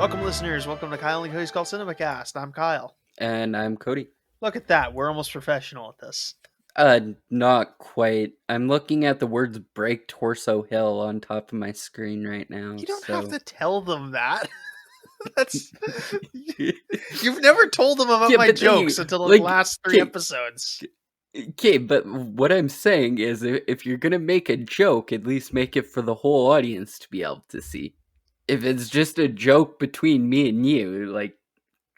Welcome, listeners. Welcome to Kyle and Cody's Called CinemaCast. I'm Kyle. And I'm Cody. Look at that. We're almost professional at this. Not quite. I'm looking at the words Break Torso Hill on top of my screen right now. You don't have to tell them that. That's You've never told them about my jokes until the last 3 episodes. Okay, but what I'm saying is if you're going to make a joke, at least make it for the whole audience to be able to see. If it's just a joke between me and you, like,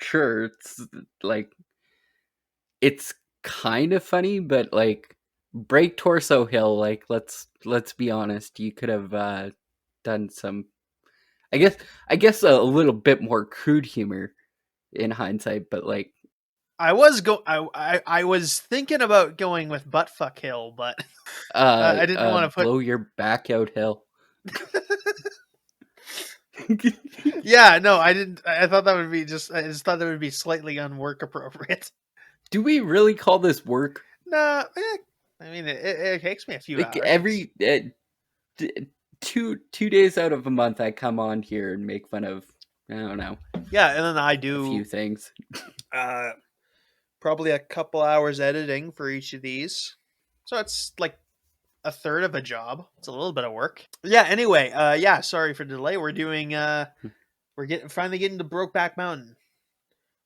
sure, it's like, it's kind of funny, but like, Break Torso Hill, like, let's be honest, you could have done some, I guess a little bit more crude humor in hindsight, but like, I was thinking about going with Buttfuck Hill, but I didn't want to put Blow Your Back Out Hill. Yeah, no, I didn't. I thought that would be I just thought that would be slightly unwork appropriate. Do we really call this work? Nah, I mean, it takes me a few hours. Every 2 days out of a month, I come on here and make fun of, I don't know. Yeah, and then I do a few things. Probably a couple hours editing for each of these, so it's like a third of a job. It's a little bit of work. Yeah. Anyway, sorry for the delay. We're doing finally getting to Brokeback Mountain,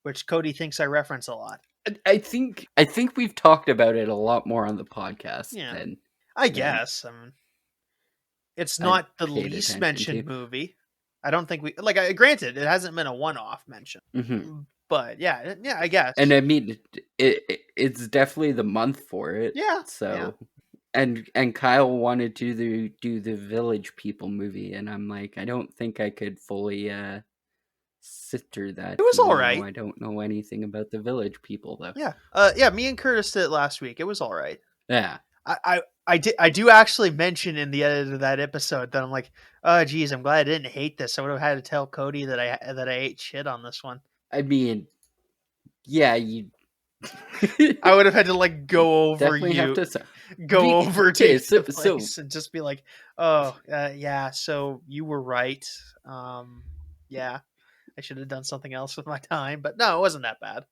which Cody thinks I reference a lot. I think we've talked about it a lot more on the podcast. Yeah, than I guess. It's not the least mentioned movie. I don't think we granted, it hasn't been a one-off mention, but yeah, I guess. And I mean, it's definitely the month for it. Yeah. So, yeah. And Kyle wanted to do the Village People movie, and I'm like, I don't think I could fully sit through that. It was all right. I don't know anything about the Village People though. Yeah. Me and Curtis did it last week. It was all right. Yeah. I do actually mention in the edit of that episode that I'm like, oh geez, I'm glad I didn't hate this. I would have had to tell Cody that I ate shit on this one. I mean, yeah, you. I would have had to go over over to the place and just be like, oh yeah, so you were right. Yeah, I should have done something else with my time, but no, it wasn't that bad.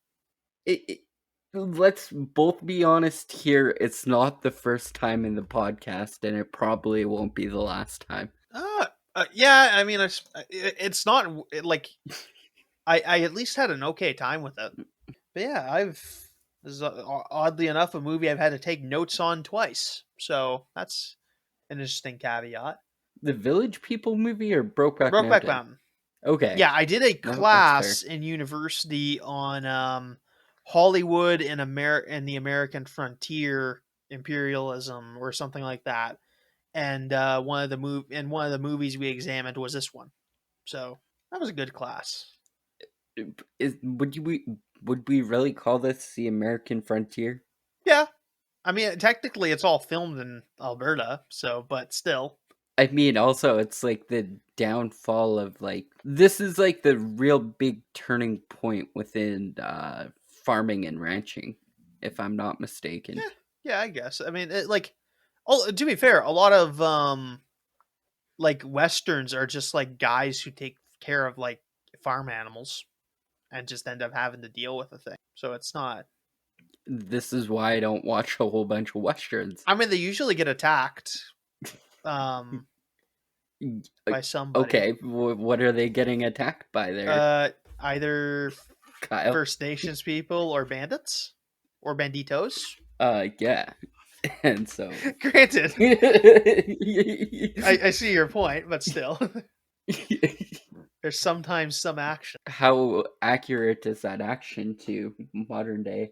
Let's both be honest here. It's not the first time in the podcast, and it probably won't be the last time. Yeah, I mean, it's not like I at least had an okay time with it. But yeah, this is oddly enough a movie I've had to take notes on twice, so that's an interesting caveat. The Village People movie or Brokeback Mountain? Okay. Yeah, I did a class in university on Hollywood and the American frontier, imperialism, or something like that. And one of the movies we examined was this one, so that was a good class. Would we really call this the American frontier? Yeah, I mean, technically, it's all filmed in Alberta, but still. I mean, also, it's like the downfall of this is like the real big turning point within farming and ranching, if I'm not mistaken. Yeah, I guess. I mean, to be fair, a lot of westerns are just guys who take care of farm animals and just end up having to deal with the thing. So it's not. This is why I don't watch a whole bunch of westerns. I mean, they usually get attacked by somebody. Okay, what are they getting attacked by there? Either Kyle? First Nations people or bandits or banditos. Yeah. And so, granted, I see your point, but still, there's sometimes some action. How accurate is that action to modern day?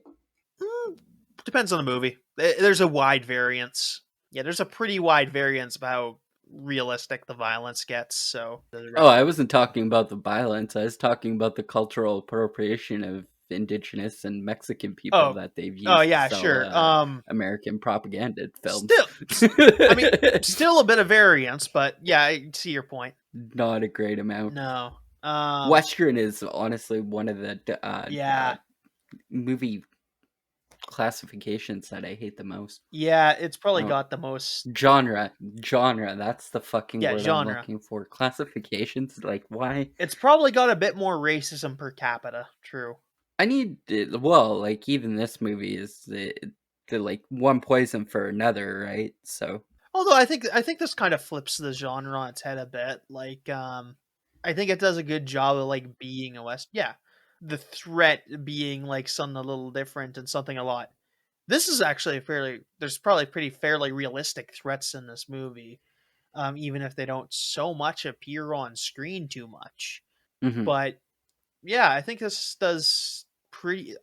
Depends on the movie. There's a wide variance. Yeah, there's a pretty wide variance of how realistic the violence gets. So, I wasn't talking about the violence. I was talking about the cultural appropriation of Indigenous and Mexican people that they've used. Oh yeah, to sell, sure. American propaganda films. I mean, still a bit of variance, but yeah, I see your point. Not a great amount. No. Western is honestly one of the movie classifications that I hate the most. Yeah, it's probably Oh, got the most. genre. That's the fucking Yeah, word I'm genre. looking for. Classifications, like why? It's probably got a bit more racism per capita. True. I need well, like even this movie is the like one poison for another, right? So Although I think this kind of flips the genre on its head a bit. Like, I think it does a good job of like being a West. Yeah, the threat being like something a little different and something a lot. This is actually a fairly. There's probably pretty fairly realistic threats in this movie, even if they don't so much appear on screen too much. mhm. But yeah, I think this does pretty.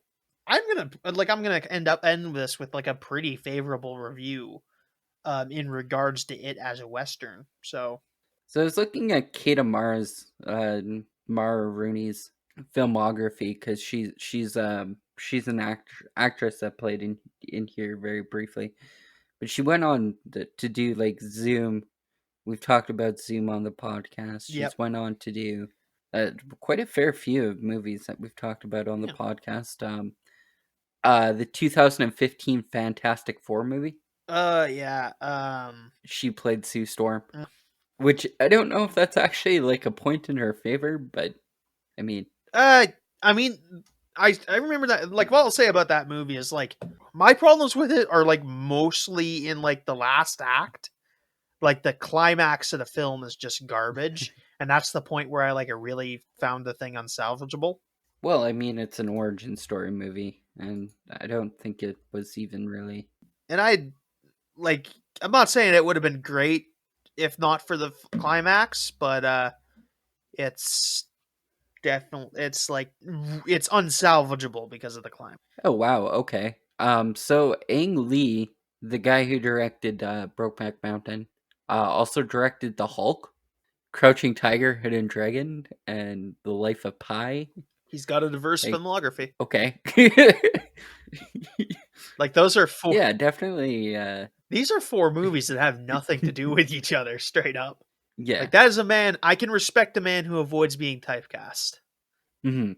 I'm gonna end this with like a pretty favorable review in regards to it as a western. So So I was looking at Kate Mara Rooney's filmography because she's an actress that played in here very briefly, but she went on to do like Zoom. We've talked about Zoom on the podcast. yep, She's went on to do quite a fair few of movies that we've talked about on the yeah, podcast. The 2015 Fantastic Four movie. yeah, She played Sue Storm, which I don't know if that's actually like a point in her favor, but I mean, uh, I mean, I remember that. Like, what I'll say about that movie is like my problems with it are like mostly in like the last act. Like the climax of the film is just garbage, and that's the point where I really found the thing unsalvageable. well, I mean, it's an origin story movie, and I don't think it was even really. And like I'm not saying it would have been great if not for the climax, but it's definitely it's unsalvageable because of the climax. Oh wow, okay. So Ang Lee, the guy who directed Brokeback Mountain, also directed The Hulk, Crouching Tiger, Hidden Dragon, and The Life of Pi. He's got a diverse Like, filmography. okay. Like those are four. Yeah, definitely. These are four movies that have nothing to do with each other, straight up. Yeah. Like that is a man I can respect a man who avoids being typecast. Hmm.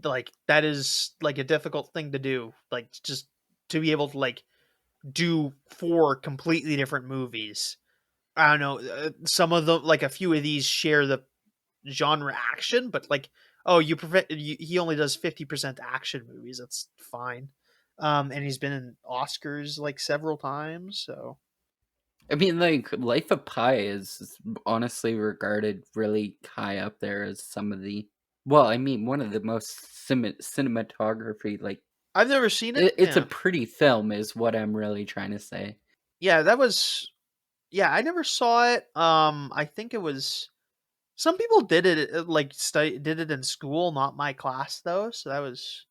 Like that is like a difficult thing to do. Like just to be able to like do four completely different movies. I don't know. Some of them, like a few of these, share the genre action, but like, oh, he only does 50% action movies. That's fine. And he's been in Oscars like several times. So I mean, like, Life of Pi is honestly regarded really high up there as some of the. Well, I mean, one of the most cinematography. Like, I've never seen it. it's a Yeah, pretty film, is what I'm really trying to say. yeah, that was. Yeah, I never saw it. I think it was. Some people did it did it in school, not my class though. So that was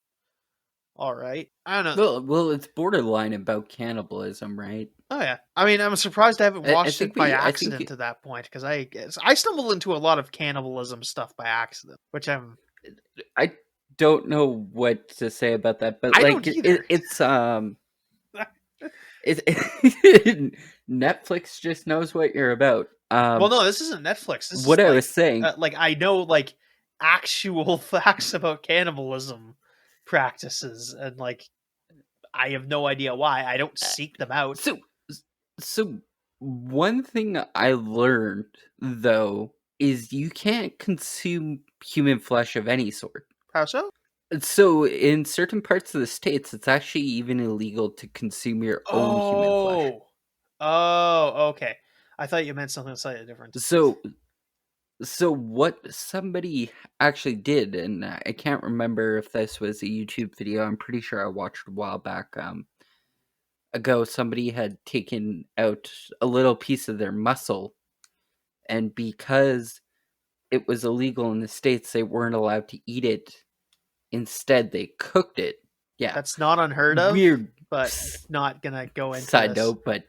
all right. I don't know. Well, it's borderline about cannibalism, right? Oh yeah, I mean, I'm surprised I haven't I watched it think by we. I accident think to that point because I stumbled into a lot of cannibalism stuff by accident, which I don't know what to say about that, but I like, don't either. It, Netflix just knows what you're about. Well, no, this isn't Netflix. This What is I was saying. like I know like actual facts about cannibalism practices, and like I have no idea why. I don't seek them out. So, so one thing I learned though is you can't consume human flesh of any sort. How so? So, in certain parts of the states, it's actually even illegal to consume your own human flesh. Oh, oh, okay. I thought you meant something slightly different. So, so what somebody actually did, and I can't remember if this was a YouTube video. I'm pretty sure I watched a while back. Ago, somebody had taken out a little piece of their muscle, and because it was illegal in the states, they weren't allowed to eat it. Instead, they cooked it. Yeah, That's not unheard of, weird but not gonna go into side this. note, but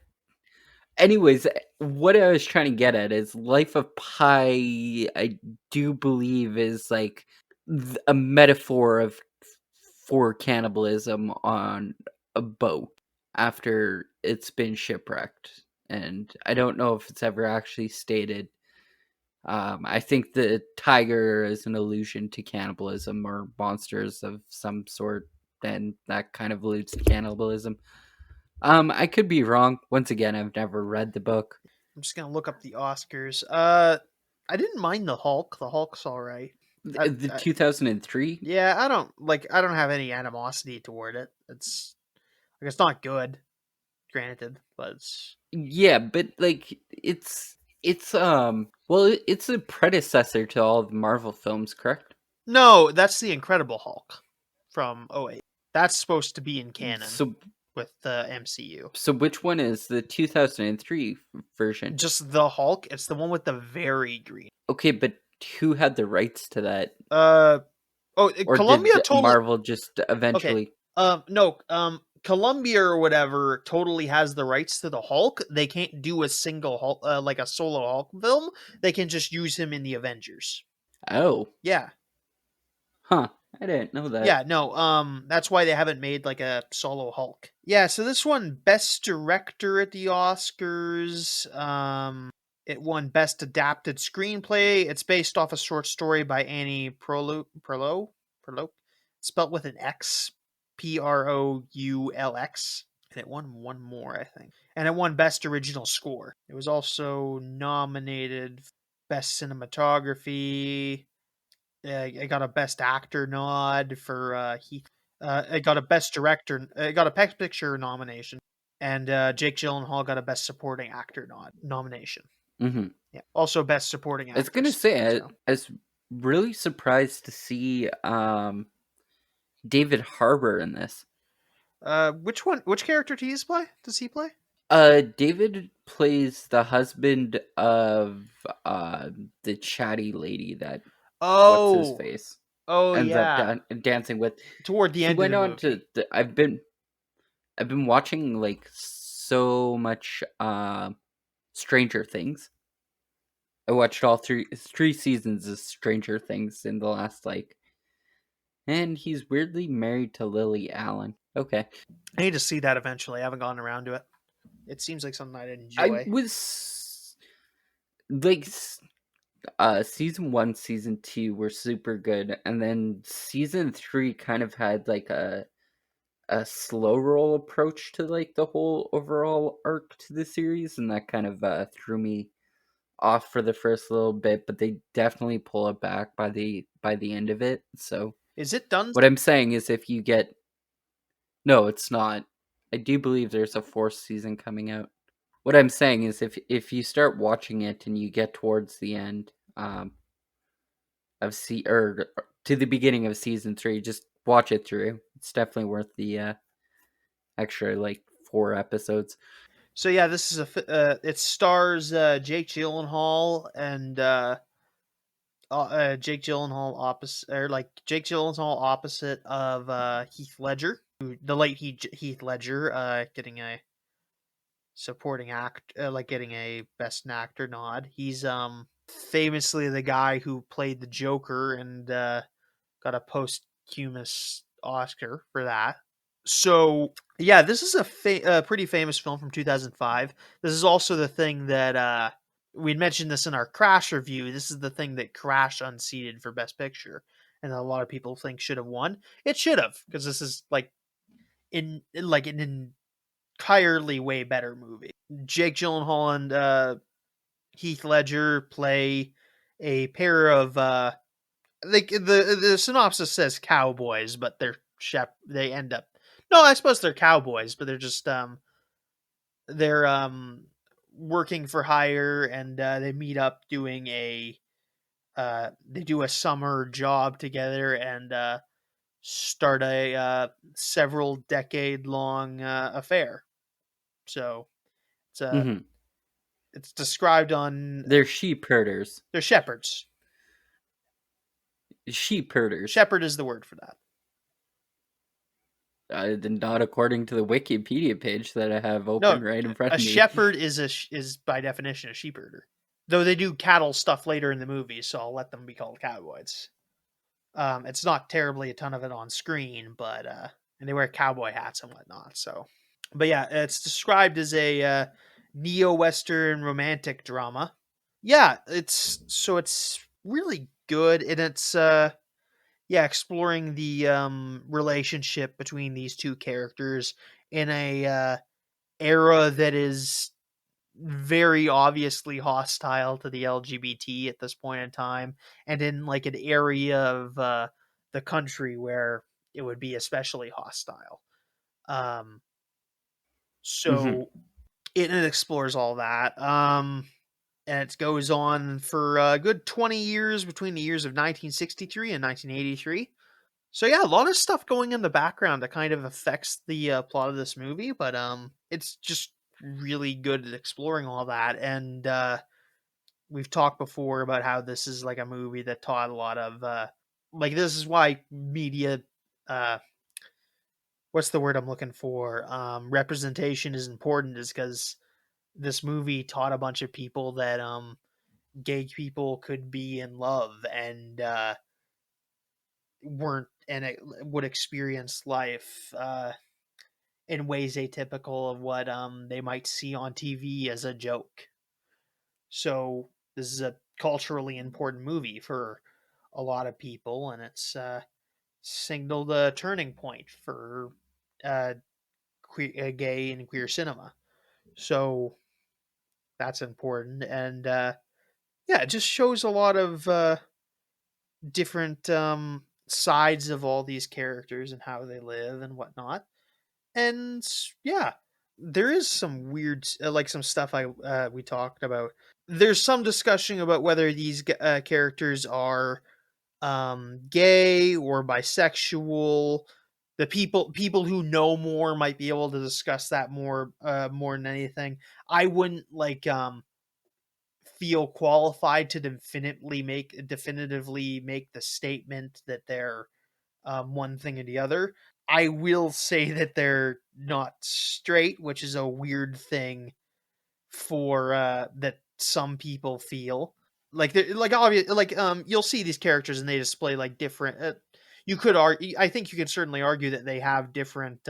anyways, what I was trying to get at is Life of Pi. I do believe is like a metaphor of for cannibalism on a boat after it's been shipwrecked, and I don't know if it's ever actually stated. I think the tiger is an allusion to cannibalism or monsters of some sort. then that kind of alludes to cannibalism. I could be wrong. Once again, I've never read the book. I'm just gonna look up the Oscars. I didn't mind the Hulk. The Hulk's all right. The 2003. Yeah, I don't have any animosity toward it. It's not good, granted, but Yeah, but like it's well, it's a predecessor to all the Marvel films, correct? no, that's the Incredible Hulk from '08. That's supposed to be in canon So with the MCU. so which one is the 2003 version? Just the Hulk. It's the one with the very green. Okay, but who had the rights to that? Uh Or Columbia did totally. Marvel just Okay. eventually? No. Columbia or whatever totally has the rights to the Hulk. They can't do a single Hulk, like a solo Hulk film. They can just use him in the Avengers. Oh, Yeah. huh. I didn't know that. Yeah, no, that's why they haven't made like a solo Hulk. Yeah, so this won Best Director at the Oscars. It won Best Adapted Screenplay. It's based off a short story by Annie Proulx, spelt with an X, Proulx. And it won one more, I think. And it won Best Original Score. It was also nominated Best Cinematography. It got a Best Actor nod for Heath. It got a Best Director. It got a Best Picture nomination, and Jake Gyllenhaal got a Best Supporting Actor nomination. Mm-hmm. Yeah, also Best Supporting I was gonna Actress. say So. I was really surprised to see David Harbour in this. Which one? Which character does he play? David plays the husband of the chatty lady that what's his Oh, face oh ends up yeah. dancing with. Toward the He end of went the on movie. to. I've been watching like so much Stranger Things. I watched all three seasons of Stranger Things in the last and he's weirdly married to Lily Allen. Okay. I need to see that eventually. I haven't gotten around to it. It seems like something I'd I enjoy. was like season 1, season 2 were super good, and then season 3 kind of had like a slow roll approach to like the whole overall arc to the series, and that kind of threw me off for the first little bit, but they definitely pull it back by the end of it. So Is it done? what I'm saying is if you get no, it's not. I do believe there's a fourth season coming out. What I'm saying is if you start watching it and you get towards the end of to the beginning of season 3, just watch it through. It's definitely worth the extra like 4 episodes. So yeah, this is it stars Jake Gyllenhaal and Jake Gyllenhaal opposite of Heath Ledger, the late Heath Ledger, getting a supporting act, getting a Best Actor nod. He's famously the guy who played the Joker and got a posthumous Oscar for that. So yeah, this is a pretty famous film from 2005. This is also the thing that we'd mentioned this in our Crash review. This is the thing that Crash unseated for Best Picture, and a lot of people think should have won. It should have, because this is like an entirely way better movie. Jake Gyllenhaal and Heath Ledger play a pair of the synopsis says cowboys, but they end up no, I suppose they're cowboys, but they're working for hire, and they meet up doing they do a summer job together, and start a several decade long affair. So it's Mm-hmm. it's described on They're sheep herders. they're shepherds. Sheep herders. Shepherd is the word for that. Not according to the Wikipedia page that I have No, open right in front a of me. shepherd is by definition a sheep herder. Though they do cattle stuff later in the movie, so I'll let them be called cowboys. It's not terribly a ton of it on screen, but and they wear cowboy hats and whatnot. So, but yeah, it's described as a neo-western romantic drama. Yeah, it's really good, and yeah, exploring the relationship between these two characters in a era that is very obviously hostile to the LGBT at this point in time, and in like an area of the country where it would be especially hostile. Um, Hmm. so it explores all that. And it goes on for a good 20 years between the years of 1963 and 1983. So yeah, a lot of stuff going in the background that kind of affects the plot of this movie, but it's just really good at exploring all that. And we've talked before about how this is like a movie that taught a lot of like this is why media uh what's the word I'm looking for? Representation is important, is because this movie taught a bunch of people that gay people could be in love and weren't and it would experience life in ways atypical of what they might see on TV as a joke. So this is a culturally important movie for a lot of people, and it's signaled a turning point for uh, gay and queer cinema. So that's important, and yeah, it just shows a lot of different sides of all these characters and how they live and whatnot. And yeah, there is some weird, like some stuff I we talked about. There's some discussion about whether these characters are gay or bisexual. The people who know more might be able to discuss that more than anything. I wouldn't like feel qualified to definitively make the statement that they're one thing or the other. I will say that they're not straight, which is a weird thing for that some people feel. Like they're like obvious, like you'll see these characters and they display like different. You could argue. I think you could certainly argue that they have different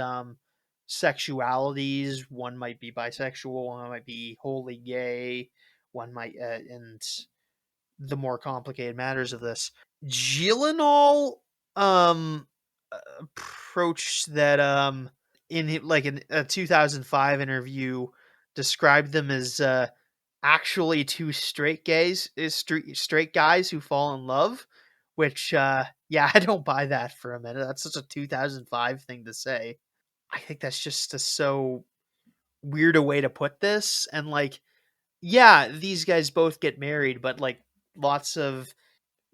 sexualities. One might be bisexual. One might be wholly gay. One might, and the more complicated matters of this. Gyllenhaal um approach that in a 2005 interview described them as actually two straight guys who fall in love, which yeah, I don't buy that for a minute. That's such a 2005 thing to say. I think that's just a so weird a way to put this, and like yeah, these guys both get married, but like lots of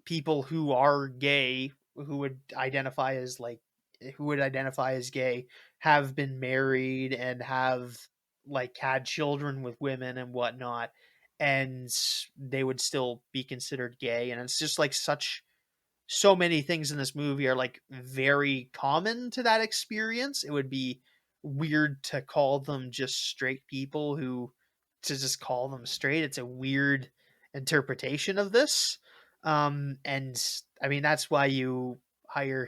people who are gay who would identify as like who would identify as gay have been married and have like had children with women and whatnot, and they would still be considered gay. And it's just like such so many things in this movie are like very common to that experience. It would be weird to call them just straight people who to just call them straight. It's a weird interpretation of this. And I mean that's why you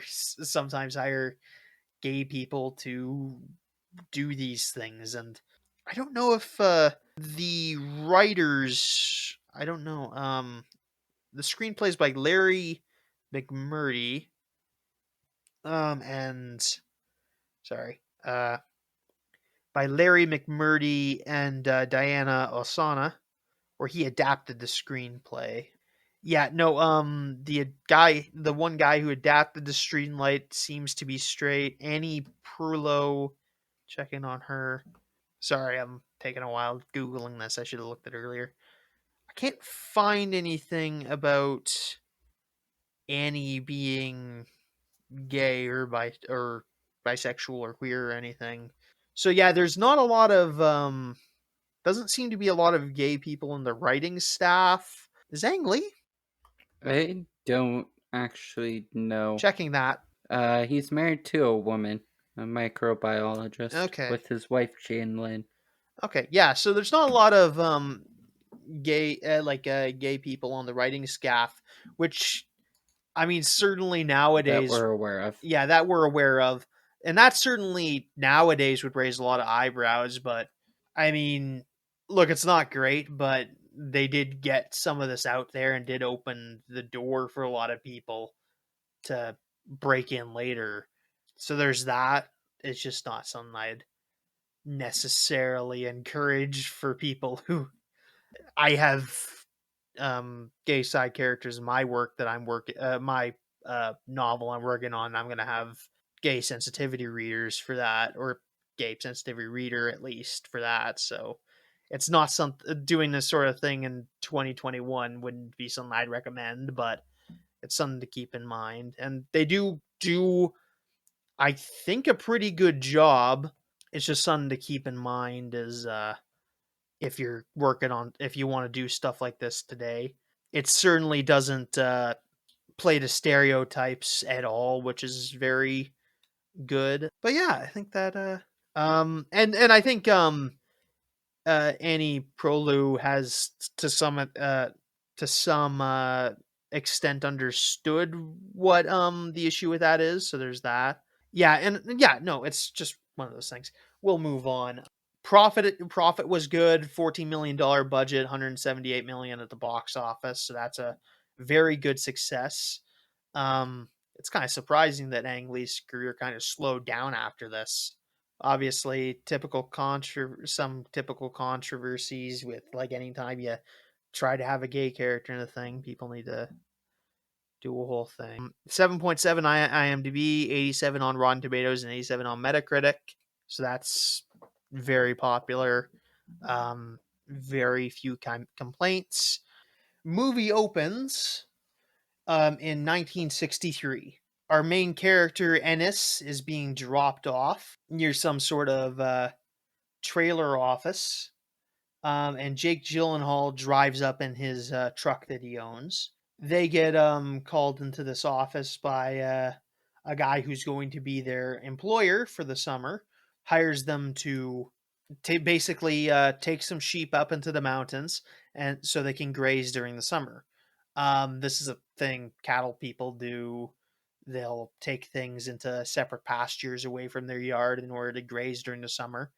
sometimes hire gay people to do these things. And I don't know if the writers I don't know the screenplays by Larry McMurdy, and sorry, by Larry McMurdy and Diana Osana, where he adapted the screenplay. Yeah, no, the one guy who adapted the screenplay seems to be straight. Annie Prullo, checking on her. Sorry, I'm taking a while googling this. I should have looked at it earlier. I can't find anything about Annie being gay or bisexual or queer or anything. So yeah, there's not a lot of doesn't seem to be a lot of gay people in the writing staff. Zhang Li? I don't actually know. Checking that. He's married to a woman, a microbiologist, Okay. with his wife Jane Lynn. Okay. Yeah, so there's not a lot of gay people on the writing staff, which I mean certainly That nowadays, we're aware of. yeah, that we're aware of. And that certainly nowadays would raise a lot of eyebrows, but I mean, look, it's not great, but they did get some of this out there and did open the door for a lot of people to break in later. So there's that. It's just not something I'd necessarily encourage for people who I have gay side characters in my work that I'm working my novel I'm working on. I'm gonna have gay sensitivity readers for that, or gay sensitivity reader at least for that. So it's not something doing this sort of thing in 2021 wouldn't be something I'd recommend, but it's something to keep in mind. And they do I think a pretty good job. It's just something to keep in mind is if you're working on if you want to do stuff like this today. It certainly doesn't play to stereotypes at all, which is very good. But yeah, I think that and I think Annie Prolu has to some extent understood what the issue with that is. So there's that. Yeah, and yeah, no, it's just one of those things. We'll move on. Profit was good. $14 million budget, 178 million at the box office. So that's a very good success. It's kind of surprising that Ang Lee's career kind of slowed down after this. Obviously, some typical controversies with like anytime you try to have a gay character in a thing, people need to do a whole thing. 7.7 IMDb, 87 on Rotten Tomatoes, and 87 on Metacritic. So that's very popular. Very few complaints. Movie opens in 1963. Our main character, Ennis, is being dropped off near some sort of trailer office. And Jake Gyllenhaal drives up in his truck that he owns. They get called into this office by a guy who's going to be their employer for the summer, hires them to basically take some sheep up into the mountains and so they can graze during the summer. This is a thing cattle people do. They'll take things into separate pastures away from their yard in order to graze during the summer.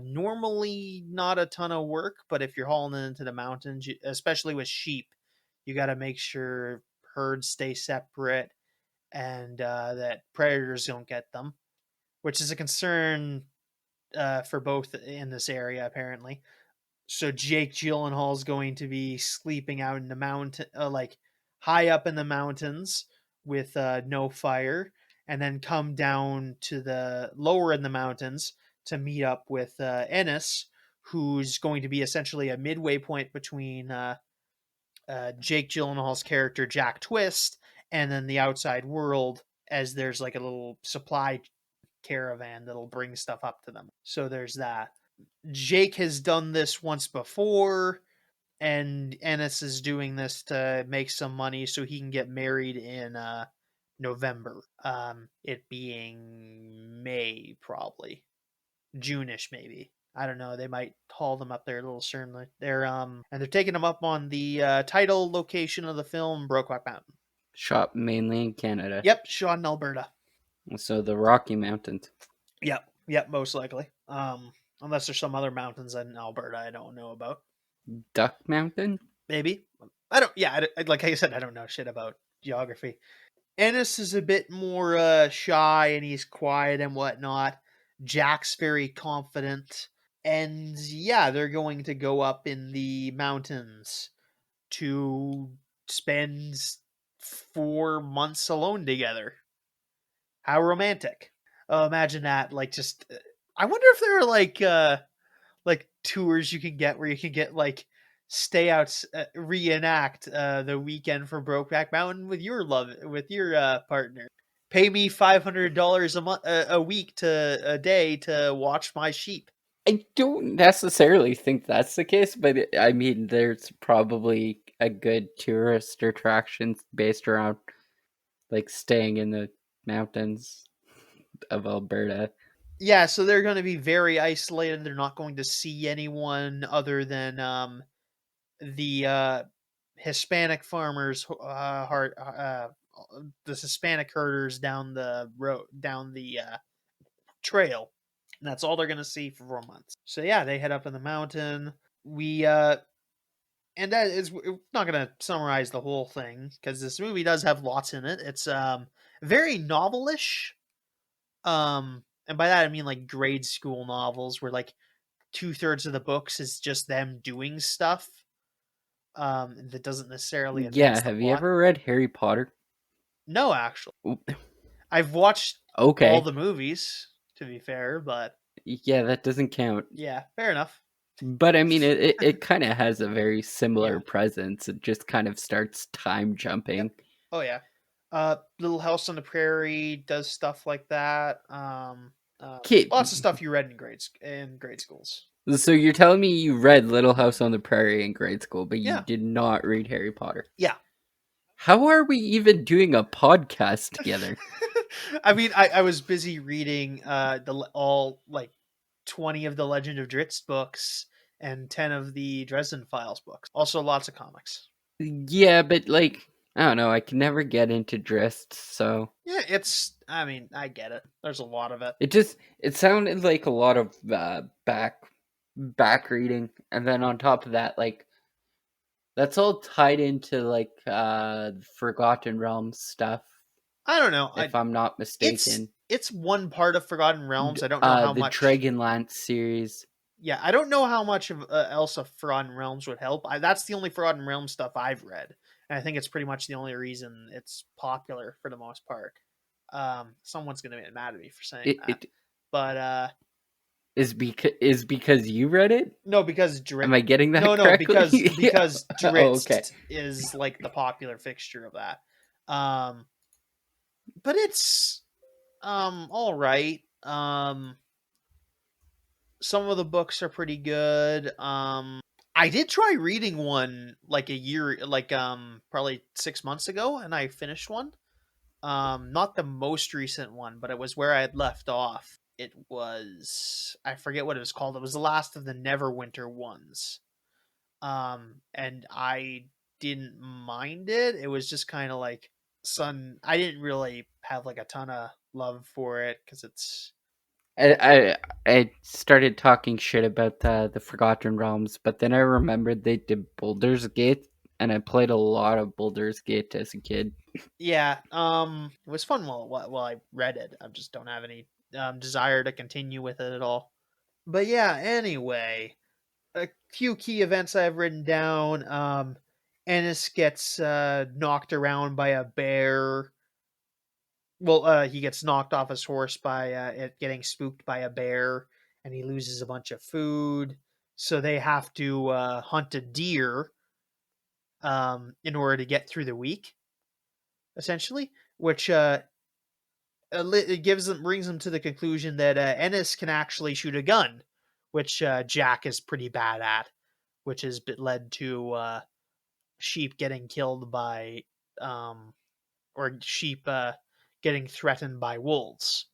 Normally, not a ton of work, but if you're hauling it into the mountains, especially with sheep, you got to make sure herds stay separate and that predators don't get them, which is a concern for both in this area, apparently. So Jake Gyllenhaal is going to be sleeping out in the mountain, like high up in the mountains with no fire, and then come down to the lower in the mountains to meet up with Ennis, who's going to be essentially a midway point between Jake Gyllenhaal's character Jack Twist and then the outside world, as there's like a little supply caravan that'll bring stuff up to them. So there's that. Jake has done this once before, and Ennis is doing this to make some money so he can get married in November. It being May, probably June-ish, maybe. I don't know. They might haul them up there a little sooner. And they're taking them up on the title location of the film, Brokeback Mountain. Shot mainly in Canada. Yep, shot in Alberta. So the Rocky Mountains. Yep, most likely. Unless there's some other mountains in Alberta I don't know about. Duck Mountain? Maybe. I don't. Yeah, like I said, I don't know shit about geography. Ennis is a bit more shy and he's quiet and whatnot. Jack's very confident. And yeah, they're going to go up in the mountains to spend 4 months alone together. How romantic. Oh, imagine that. Like, just. I wonder if there are like tours you can get where you can get like stay out reenact the weekend for Brokeback Mountain with your partner. Pay me $500 a week to a day to watch my sheep. I don't necessarily think that's the case, but I mean, there's probably a good tourist attraction based around like staying in the mountains of Alberta. Yeah, so they're going to be very isolated. They're not going to see anyone other than the Hispanic farmers, the Hispanic herders down the road, down the trail. And that's all they're going to see for 4 months. So yeah, they head up in the mountain. And that is, we're not going to summarize the whole thing because this movie does have lots in it. It's very novelish. And by that I mean like grade school novels where like 2/3 of the books is just them doing stuff. That doesn't necessarily Yeah, advance the have you plot. ever read Harry Potter? No, actually, I've watched all Okay. the movies. To be fair, but Yeah, that doesn't count. yeah, fair enough. But I mean, it kind of has a very Yeah. similar presence. It just kind of starts time Yep. jumping. Oh yeah. Little House on the Prairie does stuff like that. Kid, Lots of stuff you read in grade schools. so you're telling me you read Little House on the Prairie in grade school, but you Yeah. did not read Harry Potter? Yeah. How are we even doing a podcast together? I mean, I was busy reading all like 20 of the Legend of Drizzt books and 10 of the Dresden Files books. Also, lots of comics. Yeah, but like, I don't know, I can never get into Drist, so Yeah, I mean, I get it. There's a lot of it. it sounded like a lot of back reading, and then on top of that, like that's all tied into like Forgotten Realms stuff, I don't know. if I'm not It's mistaken. it's one part of Forgotten Realms. I don't know how The much. Dragonlance series. Yeah, I don't know how much of else of Forgotten Realms would help. That's the only Forgotten Realms stuff I've read, and I think it's pretty much the only reason it's popular for the most part. Someone's gonna get mad at me for saying that, It but is because you read it? no, because Am I getting that no, correctly? because Oh, okay. Drizzt is like the popular fixture of that. Um, but it's all right. Some of the books are pretty good. I did try reading one like a year, like probably 6 months ago, and I finished one. Not the most recent one, but it was where I had left off. It was, I forget what it was called. It was the last of the Neverwinter ones. And I didn't mind it. It was just kind of like I didn't really have like a ton of love for it because it's I started talking shit about the Forgotten Realms, but then I remembered they did Baldur's Gate, and I played a lot of Baldur's Gate as a kid. yeah, it was fun while I read it. I just don't have any desire to continue with it at all. But yeah, anyway, a few key events I've written down. Ennis gets knocked around by a bear. Well, he gets knocked off his horse by it getting spooked by a bear, and he loses a bunch of food. So they have to hunt a deer in order to get through the week, essentially. Which it brings them to the conclusion that Ennis can actually shoot a gun, which Jack is pretty bad at, which has led to sheep getting killed by or sheep getting threatened by wolves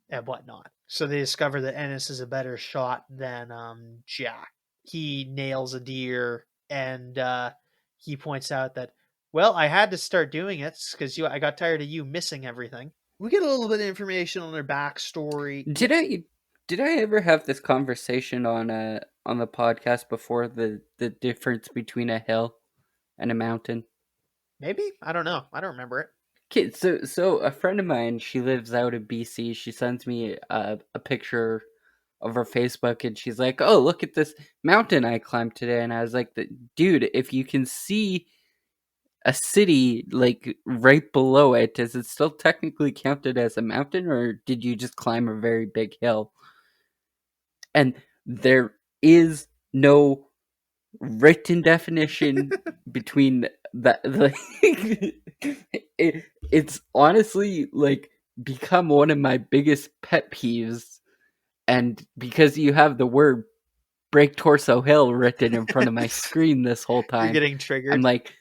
and whatnot. So they discover that Ennis is a better shot than Jack. He nails a deer, and he points out that, well, I had to start doing it because I got tired of you missing everything. We get a little bit of information on their backstory. Yeah, Did I ever have this conversation on the podcast before, the difference between a hill and a mountain? maybe, I don't know. I don't remember it. Okay, so a friend of mine, she lives out in BC. She sends me a picture of her Facebook, and she's like, "Oh, look at this mountain I climbed today." And I was like, "Dude, if you can see a city like right below it, is it still technically counted as a mountain, or did you just climb a very big hill?" And there is no written definition between that. It's honestly like become one of my biggest pet peeves, and because you have the word break torso hill written in front of my screen this whole You're time, getting I'm triggered. like,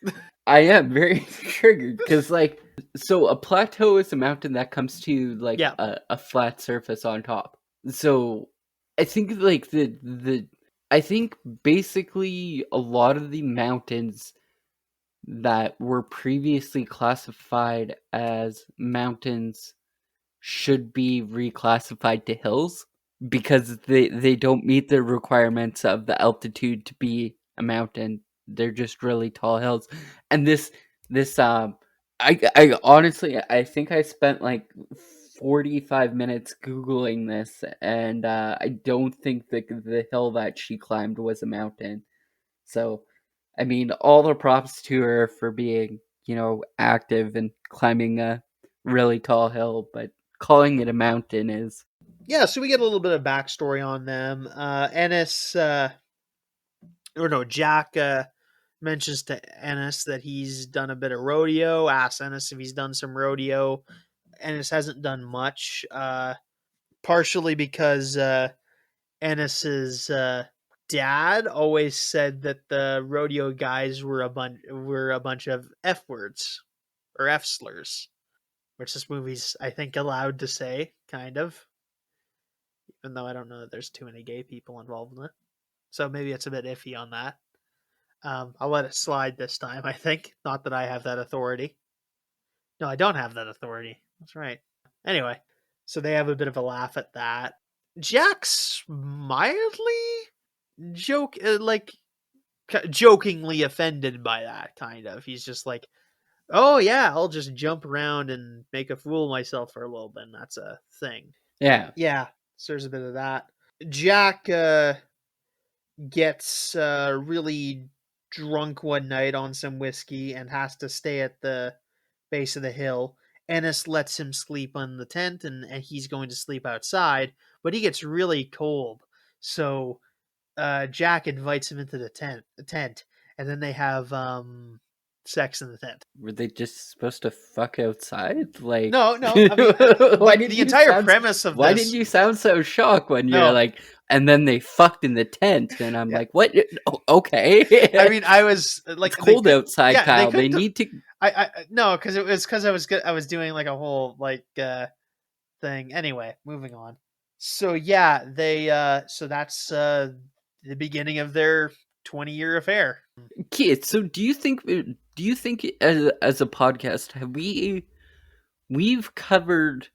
I am very triggered, because like, so a plateau is a mountain that comes to like Yeah. a flat surface on top. So I think like the I think basically a lot of the mountains that were previously classified as mountains should be reclassified to hills, because they don't meet the requirements of the altitude to be a mountain. They're just really tall hills. And this I honestly, I think I spent like 45 minutes Googling this, and I don't think the hill that she climbed was a mountain. So, I mean, all the props to her for being, active and climbing a really tall hill, but calling it a mountain is. Yeah, so we get a little bit of backstory on them. Ennis, or no, Jack mentions to Ennis that he's done a bit of rodeo, asks Ennis if he's done some rodeo. Ennis hasn't done much, partially because Ennis's dad always said that the rodeo guys were a bunch of F words or F slurs, which this movie's I think allowed to say, kind of, even though I don't know that there's too many gay people involved in it. So maybe it's a bit iffy on that. I'll let it slide this time, I think. Not that I have that authority. No, I don't have that authority. That's right. Anyway, so they have a bit of a laugh at that. Jack's mildly jokingly offended by that, kind of. He's just like, "Oh yeah, I'll just jump around and make a fool of myself for a little bit. And that's a thing." Yeah. Yeah, so there's a bit of that. Jack gets really drunk one night on some whiskey and has to stay at the base of the hill. Ennis lets him sleep on the tent, and he's going to sleep outside, but he gets really cold. So Jack invites him into the tent, and then they have sex in the tent. Were they just supposed to fuck outside? Like, No, no. I mean, why the did the you entire sound? premise of Why did this. you sound so shocked when you're No, like, and then they fucked in the tent, and I'm yeah. like, what? Okay, I mean, I was it's like, cold outside, yeah, they Kyle. They couldn't. need to. No, because I was doing like a whole thing. Anyway, moving on. So yeah, so that's the beginning of their 20-year affair. Kids, so do you think as a podcast have we've covered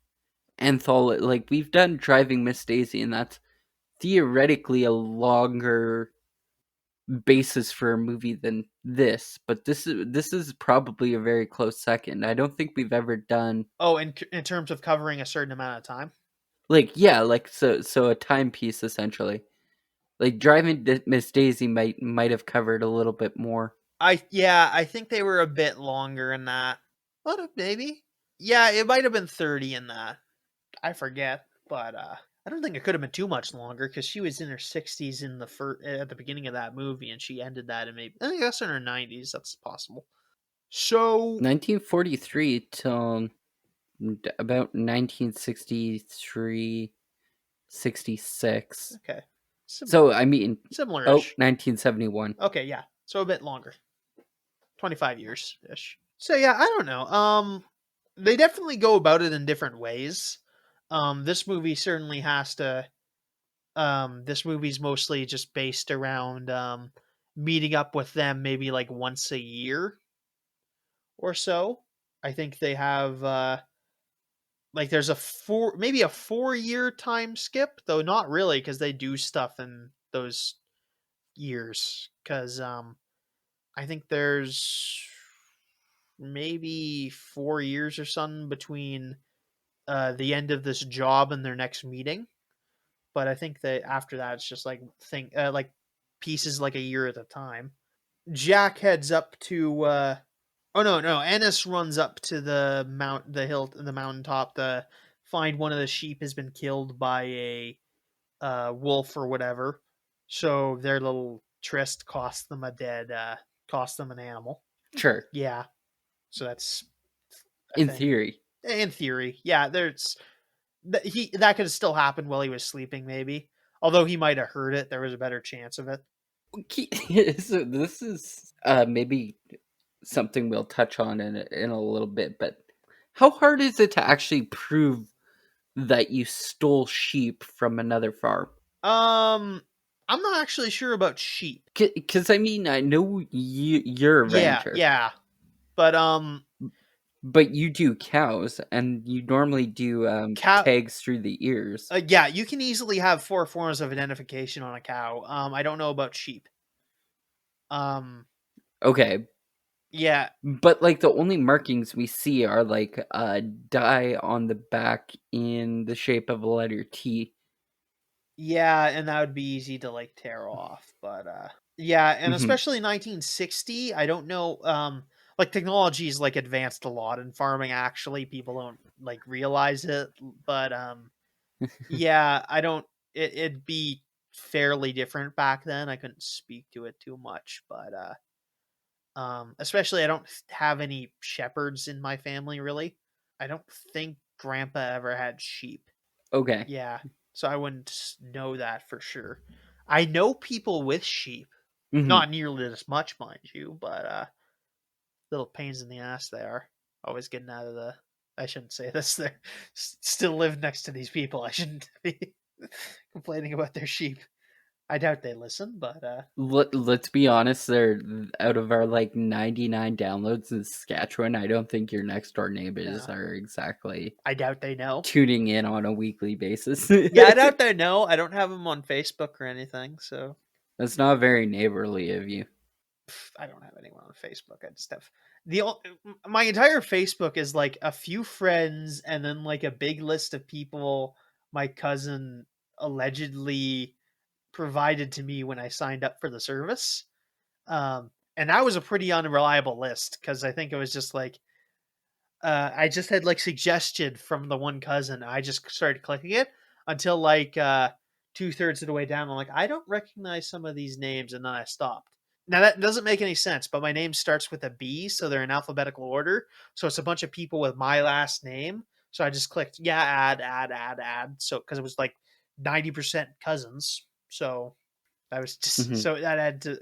anthology, like we've done Driving Miss Daisy, and that's theoretically a longer basis for a movie than this, but this is probably a very close second. I don't think we've ever done Oh, in terms of covering a certain amount of time. like, yeah, like, so a timepiece essentially. Like Driving Miss Daisy might have covered a little bit more. I think they were a bit longer in that. What maybe? Yeah, it might have been 30 in that. I forget, but I don't think it could have been too much longer because she was in her 60s in the at the beginning of that movie, and she ended that in maybe I guess in her 90s. That's possible. So 1943 till about 1963, 66. okay, So I mean, oh, similar-ish. 1971. Okay, yeah, so a bit longer, 25 years ish. So yeah, I don't know. They definitely go about it in different ways. This movie certainly has to. This movie's mostly just based around meeting up with them maybe like once a year or so. I think they have like there's maybe a 4-year time skip, though not really because they do stuff in those years. Because I think there's maybe 4 years or something between the end of this job and their next meeting. But I think that after that, it's just like pieces like a year at a time. Jack heads up to oh no, Ennis runs up to the mountaintop to find one of the sheep has been killed by a wolf or whatever. So their little tryst cost them an animal. Sure. Yeah. So that's a In thing. theory. In theory. Yeah, there's that could have still happened while he was sleeping maybe. Although he might have heard it, there was a better chance of it. So this is maybe something we'll touch on in a little bit, but how hard is it to actually prove that you stole sheep from another farm? Um, I'm not actually sure about sheep. Because I mean, I know you're a Yeah, rancher, yeah, but but you do cows, and you normally do cow. tags through the ears. Yeah, you can easily have 4 forms of identification on a cow. I don't know about sheep. Um, Okay, Yeah. But like the only markings we see are like a dye on the back in the shape of a letter T. Yeah, and that would be easy to like tear off, but yeah, and Mm-hmm. especially 1960, I don't know, like technology's like advanced a lot in farming actually. People don't like realize it, but yeah, I don't it'd be fairly different back then. I couldn't speak to it too much, but especially I don't have any shepherds in my family really. I don't think grandpa ever had sheep. Okay. Yeah, so I wouldn't know that for sure. I know people with sheep, Mm-hmm. not nearly as much, mind you, but little pains in the ass they are. Always getting out of the. I shouldn't say this. They still live next to these people. I shouldn't be complaining about their sheep. I doubt they listen, but Let's be honest, they're out of our like 99 downloads in Saskatchewan. I don't think your next door neighbors no, are exactly I doubt they know. tuning in on a weekly basis. Yeah, I doubt they know. I don't have them on Facebook or anything, so That's not very neighborly of you. I don't have anyone on Facebook. I just have my entire Facebook is like a few friends and then like a big list of people my cousin allegedly provided to me when I signed up for the service. And that was a pretty unreliable list because I think it was just like I just had like suggestion from the one cousin. I just started clicking it until like 2/3 of the way down. I'm like, I don't recognize some of these names, and then I stopped. Now that doesn't make any sense, but my name starts with a B, so they're in alphabetical order. So it's a bunch of people with my last name. So I just clicked, yeah, add. So because it was like 90% cousins. So I was just Mm-hmm. so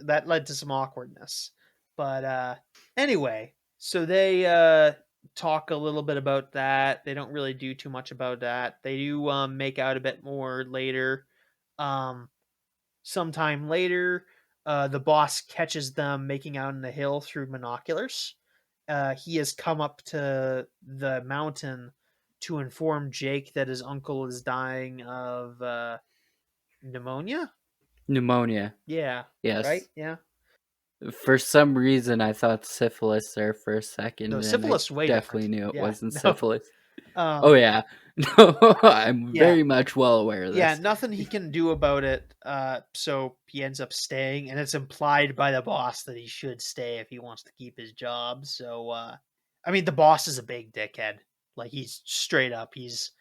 that led to some awkwardness. But anyway, so they talk a little bit about that. They don't really do too much about that. They do make out a bit more later. Um Sometime later, the boss catches them making out in the hill through binoculars. He has come up to the mountain to inform Jake that his uncle is dying of pneumonia. Pneumonia. Yeah, right? Yes. Yeah. For some reason, I thought syphilis there for a No, second, and I syphilis way definitely different. knew it Yeah. wasn't No. syphilis. Oh, Um yeah. No, I'm yeah. very much well aware of Yeah, this. nothing he can do about it. So he ends up staying, and it's implied by the boss that he should stay if he wants to keep his job. So I mean the boss is a big dickhead. Like he's straight up, he's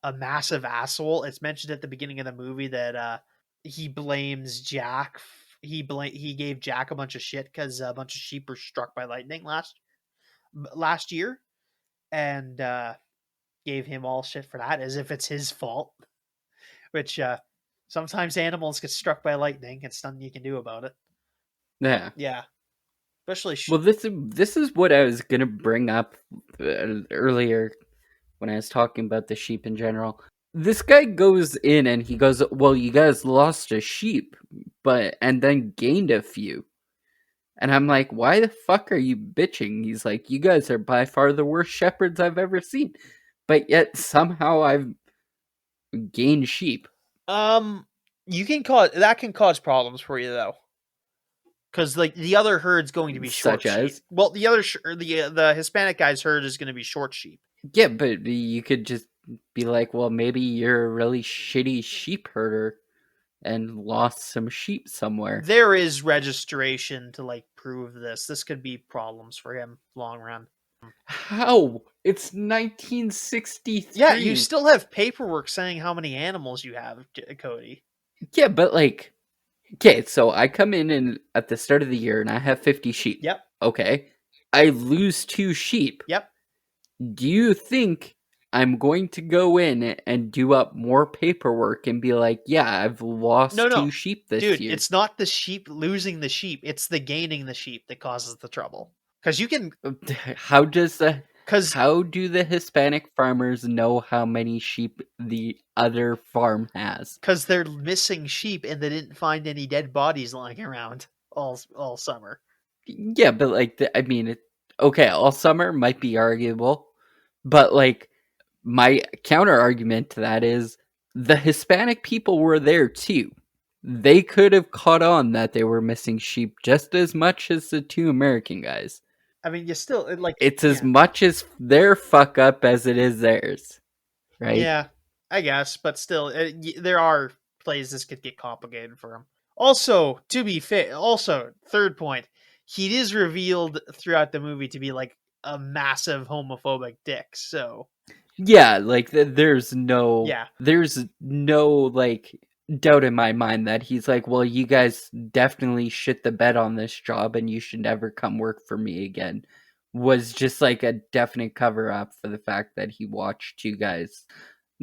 a massive asshole. It's mentioned at the beginning of the movie that he blames Jack. He gave Jack a bunch of shit because a bunch of sheep were struck by lightning last year, and gave him all shit for that as if it's his fault. Which sometimes animals get struck by lightning. It's nothing you can do about it. Yeah. Yeah, especially Well, this is what I was gonna bring up earlier when I was talking about the sheep in general. This guy goes in and he goes, "Well, you guys lost a sheep, but and then gained a few." And I'm like, "Why the fuck are you bitching?" He's like, "You guys are by far the worst shepherds I've ever seen, but yet somehow I've gained sheep." um, you can cause that can cause problems for you though, because like the other herd's going to be Such short sheep. as, Well, the Hispanic guy's herd is going to be short sheep. yeah, but you could just be like, "Well, maybe you're a really shitty sheep herder and lost some sheep somewhere." There is registration to like prove this. This could be problems for him long run. How? It's Yeah, you 1963. still have paperwork saying how many animals you have, Cody. Yeah, but like, okay, so I come in and at the start of the year and I have 50 sheep. Yep. Okay. I lose 2 sheep. Yep. Do you think I'm going to go in and do up more paperwork and be like, yeah, I've No, lost no. 2 sheep this Dude, year? it's not the sheep losing the sheep, it's the gaining the sheep that causes the trouble. Cuz you can How does the cuz how do the Hispanic farmers know how many sheep the other farm has? cuz they're missing sheep and they didn't find any dead bodies lying around all summer. Yeah, but like, I mean, okay, all summer might be arguable, but like, my counter argument to that is the Hispanic people were there too. They could have caught on that they were missing sheep just as much as the 2 American guys. I mean, you still like, It's as yeah, much as their fuck up as it is theirs, right? yeah, I guess, but still, there are plays this could get complicated for him. Also, to be fair, also third point, he is revealed throughout the movie to be like a massive homophobic dick. So Yeah, like yeah, there's no like doubt in my mind that he's like, well, you guys definitely shit the bed on this job and you should never come work for me again. Was just like a definite cover up for the fact that he watched you guys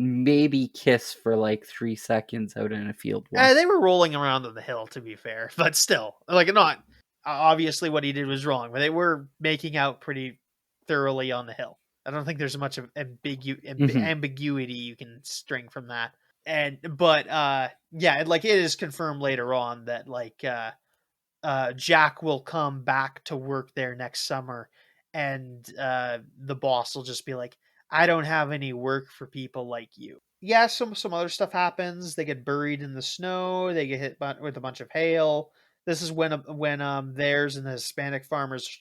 maybe kiss for like 3 seconds out in a field once. they were rolling around on the hill. To be fair, but still, like not obviously what he did was wrong, but they were making out pretty thoroughly on the hill. I don't think there's much of Hmm. ambiguity you can string from that. And but yeah, like it is confirmed later on that like Jack will come back to work there next summer, and the boss will just be like, "I don't have any work for people like you." Yeah, some other stuff happens. They get buried in the snow. They get hit with a bunch of hail. This is when theirs and the Hispanic farmers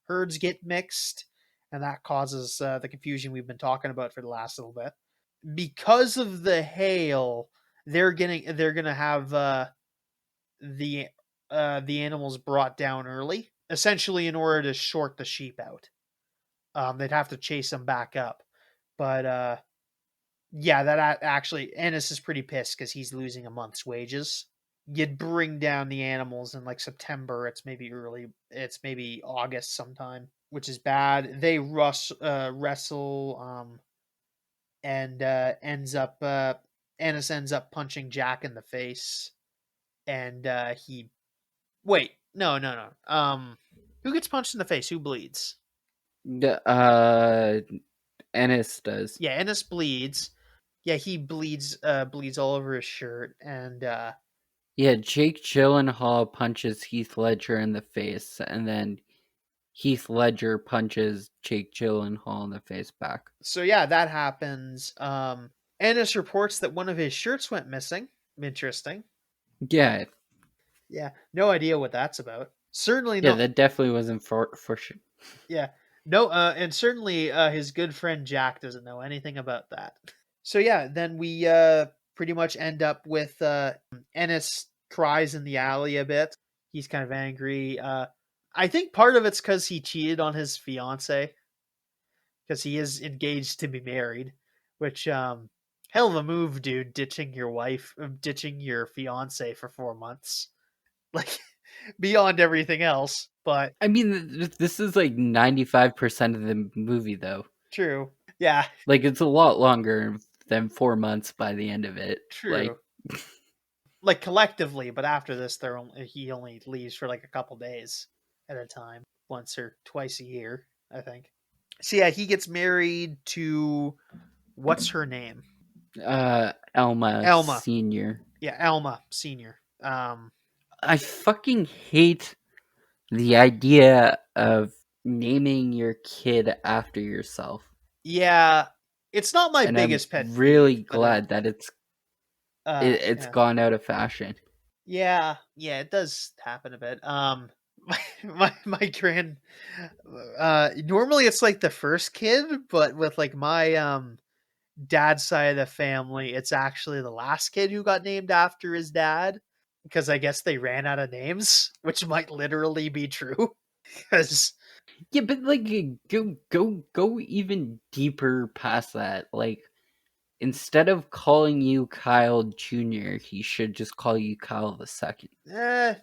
herds get mixed, and that causes the confusion we've been talking about for the last little bit. Because of the hail, they're gonna have the the animals brought down early, essentially in order to short the sheep out. They'd have to chase them back up, but yeah, that actually Ennis is pretty pissed because he's losing a month's wages. You'd bring down the animals in like September. It's maybe August sometime, which is bad. They wrestle, and Ennis ends up punching Jack in the face, and he wait, no. Who gets punched in the face? Who bleeds? Uh, Ennis does. Yeah, Ennis bleeds. Yeah, he bleeds all over his shirt, and Yeah, Jake Gyllenhaal punches Heath Ledger in the face, and then Heath Ledger punches Jake Gyllenhaal in the face back. so yeah, that happens. Ennis reports that one of his shirts went missing. Interesting. Yeah, Yeah, no idea what that's about. Certainly yeah, not. that definitely wasn't for sure. Yeah, no. And certainly his good friend Jack doesn't know anything about that. So yeah, then we pretty much end up with Ennis cries in the alley a bit. He's kind of angry. I think part of it's because he cheated on his fiance because he is engaged to be married, which hell of a move, dude. Ditching your fiance for 4 months, like beyond everything else. But I mean, this is like 95% of the movie, though. true, yeah, Like, it's a lot longer than 4 months by the end of it. true. Like, Like collectively, but after this, he only leaves for like a couple days at a time, once or twice a year, I think. So yeah, he gets married to what's her name? Elma Elma. Senior. Yeah, Elma Senior. I fucking hate the idea of naming your kid after yourself. Yeah, it's not my And I'm biggest pet really peeve, but glad that it's yeah, gone out of fashion. yeah, it does happen a bit. My grand, normally it's like the first kid, but with like my dad's side of the family, it's actually the last kid who got named after his dad because I guess they ran out of names, which might literally be true. Because Yeah, but like go even deeper past that. Like instead of calling you Kyle Jr., he should just call you Kyle the Second. I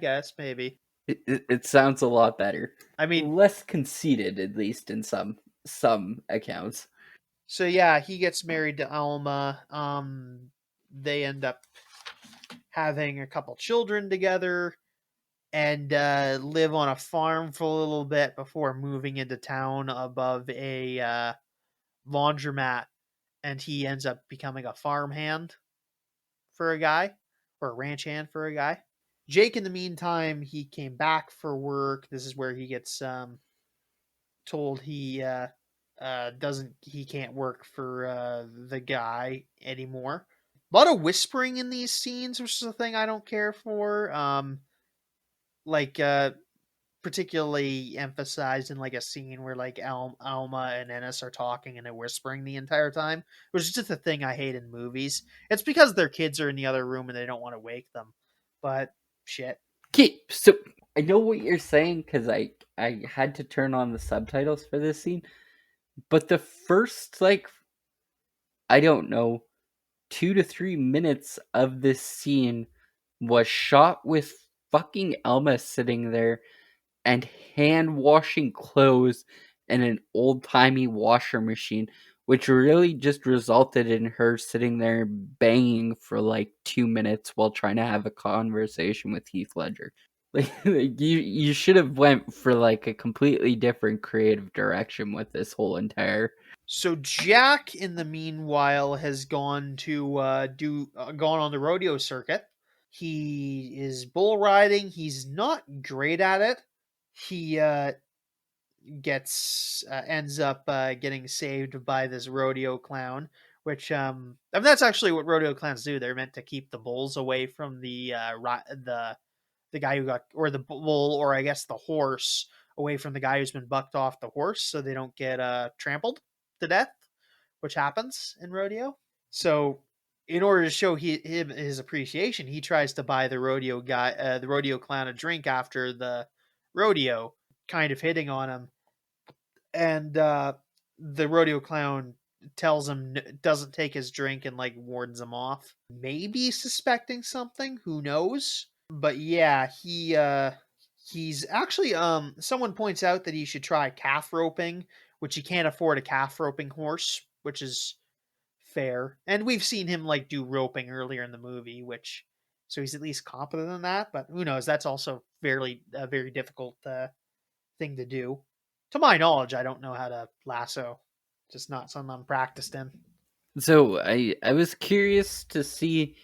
guess maybe. It sounds a lot better. I mean, Less conceited, at least in some accounts. so yeah, he gets married to Alma. They end up having a couple children together and live on a farm for a little bit before moving into town above a laundromat, and he ends up becoming a farmhand for a guy, or a ranch hand for a guy. Jake, in the meantime, he came back for work. This is where he gets told he can't work for the guy anymore. A lot of whispering in these scenes, which is a thing I don't care for. Like particularly emphasized in like a scene where like Alma and Ennis are talking and they're whispering the entire time, which is just a thing I hate in movies. It's because their kids are in the other room and they don't want to wake them. But shit. Okay, so I know what you're saying because I had to turn on the subtitles for this scene, but the first like I don't know 2 to 3 minutes of this scene was shot with fucking Elma sitting there and hand washing clothes in an old timey washer machine, which really just resulted in her sitting there banging for like 2 minutes while trying to have a conversation with Heath Ledger. Like you should have went for like a completely different creative direction with this whole entire. So Jack, in the meanwhile, has gone to gone on the rodeo circuit. He is bull riding. He's not great at it. He gets ends up getting saved by this rodeo clown, which I mean, that's actually what rodeo clowns do. They're meant to keep the bulls away from the guy who got, or the bull, or I guess the horse, away from the guy who's been bucked off the horse, so they don't get trampled to death, which happens in rodeo. So, in order to show him his appreciation, he tries to buy the rodeo clown, a drink after the rodeo, kind of hitting on him, and the rodeo clown tells him doesn't take his drink and like warns him off, maybe suspecting something, who knows. But yeah, he's actually someone points out that he should try calf roping, which he can't afford a calf roping horse, which is fair. And we've seen him like do roping earlier in the movie, which, so he's at least competent in that, but who knows, that's also fairly a very difficult thing to do. To my knowledge, I don't know how to lasso. Just not something I'm practiced in. So I was curious to see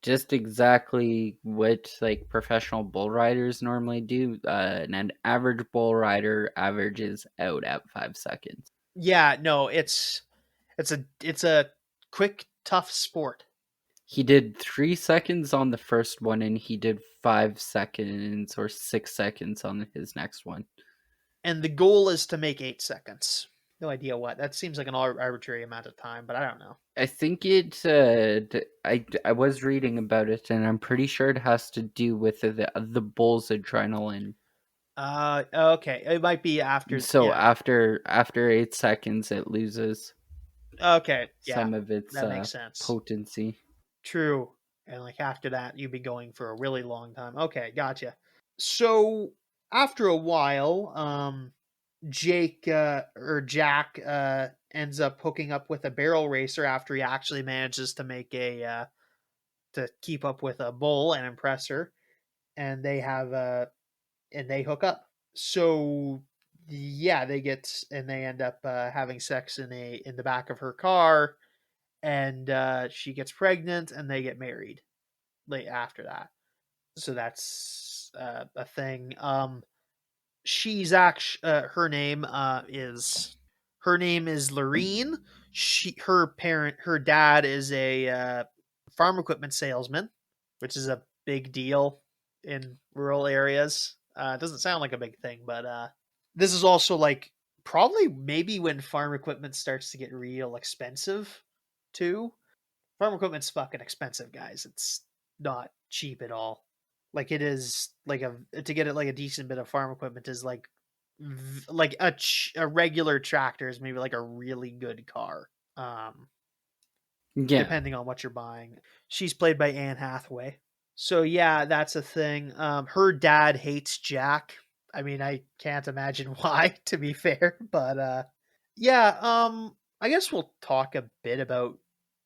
just exactly what like professional bull riders normally do. And an average bull rider averages out at 5 seconds. Yeah, no, it's a quick, tough sport. He did 3 seconds on the first one, and he did 5 seconds or 6 seconds on his next one. And the goal is to make 8 seconds. No idea what. That seems like an arbitrary amount of time, but I don't know. I think it. I was reading about it, and I'm pretty sure it has to do with the bull's adrenaline. Okay. It might be after. So Yeah. after 8 seconds, it loses Okay. Yeah. some of its That makes sense. potency. True. And like after that, you'd be going for a really long time. Okay, gotcha. So after a while, Jake or Jack ends up hooking up with a barrel racer after he actually manages to make a to keep up with a bull and impress her, and they have and they hook up. So yeah, they end up having sex in the back of her car, and she gets pregnant, and they get married late after that. So that's a thing. She's actually her name is Lorene. Her dad is a farm equipment salesman, which is a big deal in rural areas. It doesn't sound like a big thing, but this is also like probably maybe when farm equipment starts to get real expensive too. Farm equipment's fucking expensive, guys. It's not cheap at all. Like it is like a to get it like a decent bit of farm equipment is like a regular tractor is maybe like a really good car. Yeah. Depending on what you're buying. She's played by Anne Hathaway. So yeah, that's a thing. Her dad hates Jack. I mean, I can't imagine why, to be fair, but yeah, I guess we'll talk a bit about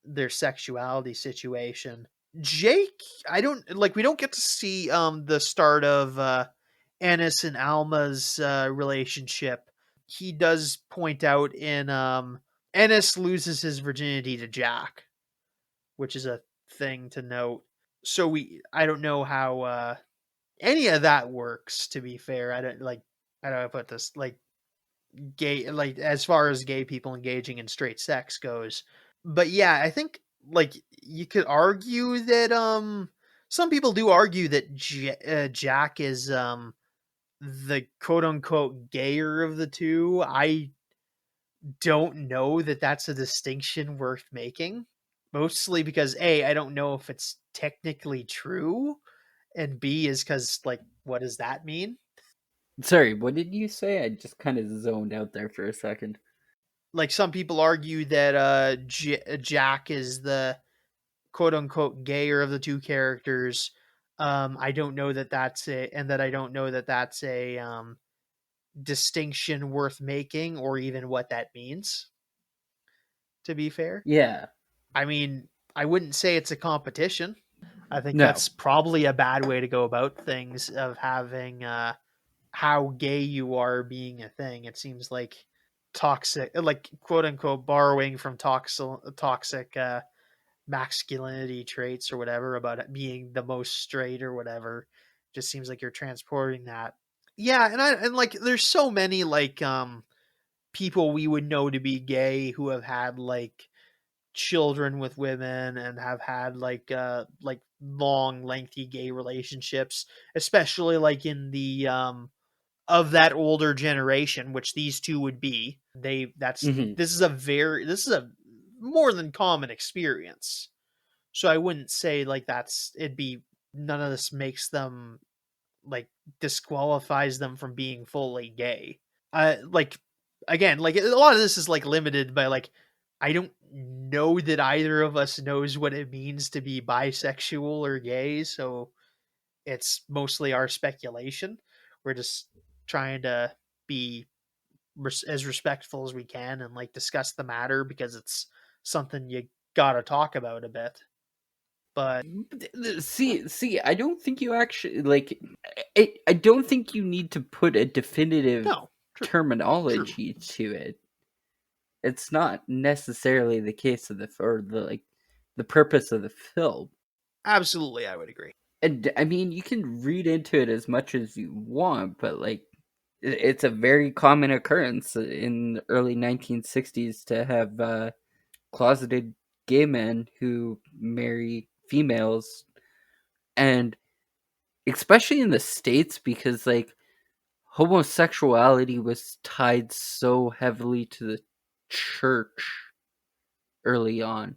their sexuality situation. Jake, I don't like we don't get to see the start of Ennis and Alma's relationship. He does point out in Ennis loses his virginity to Jack, which is a thing to note. So I don't know how any of that works, to be fair. I don't like I don't know how to put this, like gay, like as far as gay people engaging in straight sex goes. But yeah, I think like you could argue that some people do argue that Jack is the quote unquote gayer of the two, I don't know that that's a distinction worth making. Mostly because A, I don't know if it's technically true, and B is because, like, what does that mean? Sorry, what did you say? I just kind of zoned out there for a second. Like, some people argue that Jack is the quote unquote gayer of the two characters. I don't know that that's it, and that I don't know that that's a distinction worth making, or even what that means, to be fair. Yeah. I mean, I wouldn't say it's a competition. I think No. that's probably a bad way to go about things, of having how gay you are being a thing. It seems like toxic, like quote unquote borrowing from toxic masculinity traits or whatever, about it being the most straight or whatever. Just seems like you're transporting that. Yeah, and like there's so many like people we would know to be gay who have had like children with women and have had like long lengthy gay relationships, especially like in the of that older generation, which these two would be. Hmm. This is a more than common experience. So I wouldn't say like it'd be, none of this makes them, like, disqualifies them from being fully gay. Like, again, like a lot of this is like limited by like, I don't know that either of us knows what it means to be bisexual or gay, so it's mostly our speculation. We're just trying to be as respectful as we can and like discuss the matter because it's something you gotta talk about a bit. But See, I don't think you actually like. I don't think you need to put a definitive no, true, terminology to it. It's not necessarily the case of the purpose of the film. absolutely, I would agree. And I mean, you can read into it as much as you want, but like, it's a very common occurrence in the early 1960s to have closeted gay men who marry females, and especially in the States, because like homosexuality was tied so heavily to the church early on.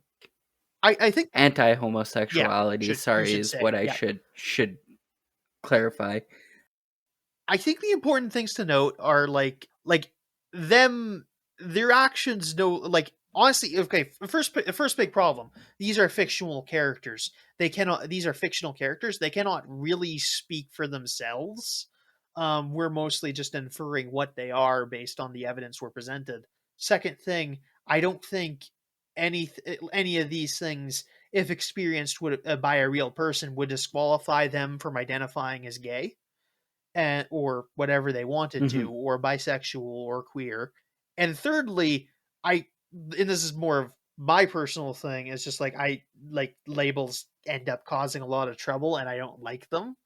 I think, yeah, Anti-homosexuality, should you sorry, should is say, what I yeah. should clarify. I think the important things to note are like them, their actions. No, like honestly, okay. First big problem. These are fictional characters. They cannot. These are fictional characters. They cannot really speak for themselves. We're mostly just inferring what they are based on the evidence we're presented. Second thing, I don't think any of these things, if experienced by a real person, would disqualify them from identifying as gay, and or whatever they wanted to, Hmm. or bisexual or queer. And thirdly, I and this is more of my personal thing, is just like, I like labels end up causing a lot of trouble and I don't like them.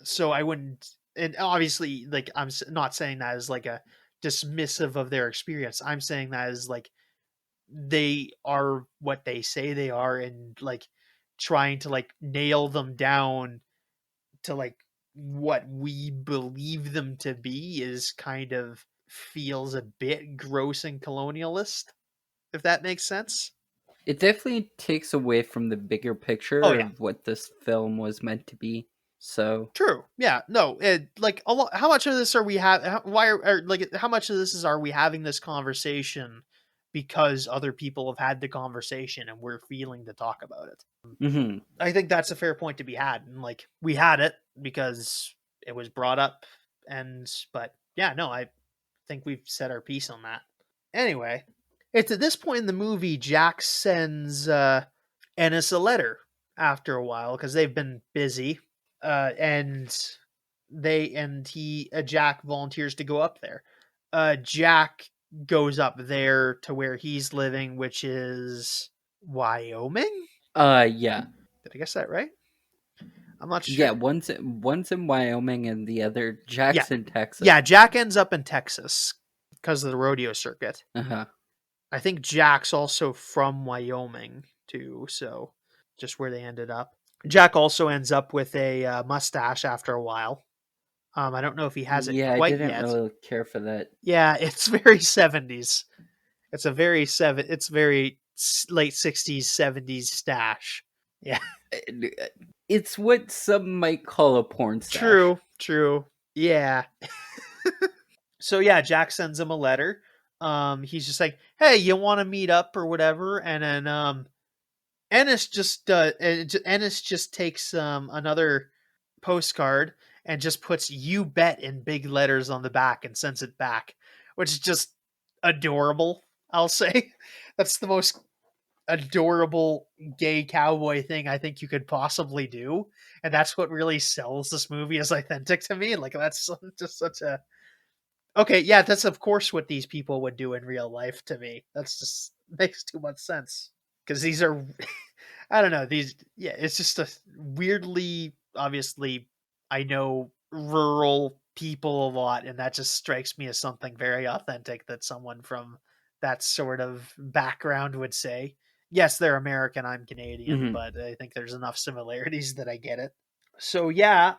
So I wouldn't, and obviously like not saying that as like a dismissive of their experience. I'm saying that as like, they are what they say they are, and like trying to like nail them down to like what we believe them to be is kind of feels a bit gross and colonialist, if that makes sense. It definitely takes away from the bigger Oh picture yeah, of what this film was meant to be. So, true. Yeah, no, like a lot. How much of this are we have? Why like how much of this are we having this conversation because other people have had the conversation and we're feeling to talk about it? mhm. I think that's a fair point to be had, and like we had it because it was brought up, and but yeah, no, I think we've said our piece on that. Anyway, it's at this point in the movie Jack sends Ennis a letter after a while because they've been busy, and Jack volunteers to go up there. Jack goes up there to where he's living, which is Wyoming. Yeah. Did I guess that right? I'm not Yeah, sure. one's in Wyoming and the other Yeah, Jackson, Texas. yeah. Jack ends up in Texas because of the rodeo circuit. Uh-huh. I think Jack's also from Wyoming too, so just where they ended up. Jack also ends up with a mustache after a while. I don't know if he has it Yeah, I quite didn't yet. really care for that. Yeah, it's very 70s. It's it's very late 60s, 70s stash. Yeah. It's what some might call a porn stash. True, true. Yeah. So yeah, Jack sends him a letter. He's just like, "Hey, you want to meet up or whatever?" And then Ennis just takes another postcard and just puts "You bet" in big letters on the back and sends it back, which is just adorable. I'll say that's the most adorable gay cowboy thing I think you could possibly do, and that's what really sells this movie as authentic to me. Like that's just such a okay, yeah, that's of course what these people would do in real life to me. That's just makes too much sense because these are I don't know, these yeah, it's just a weirdly obviously I know rural people a lot and that just strikes me as something very authentic that someone from that sort of background would say. Yes, they're American, I'm Canadian, Hmm. but I think there's enough similarities that I get it. So yeah,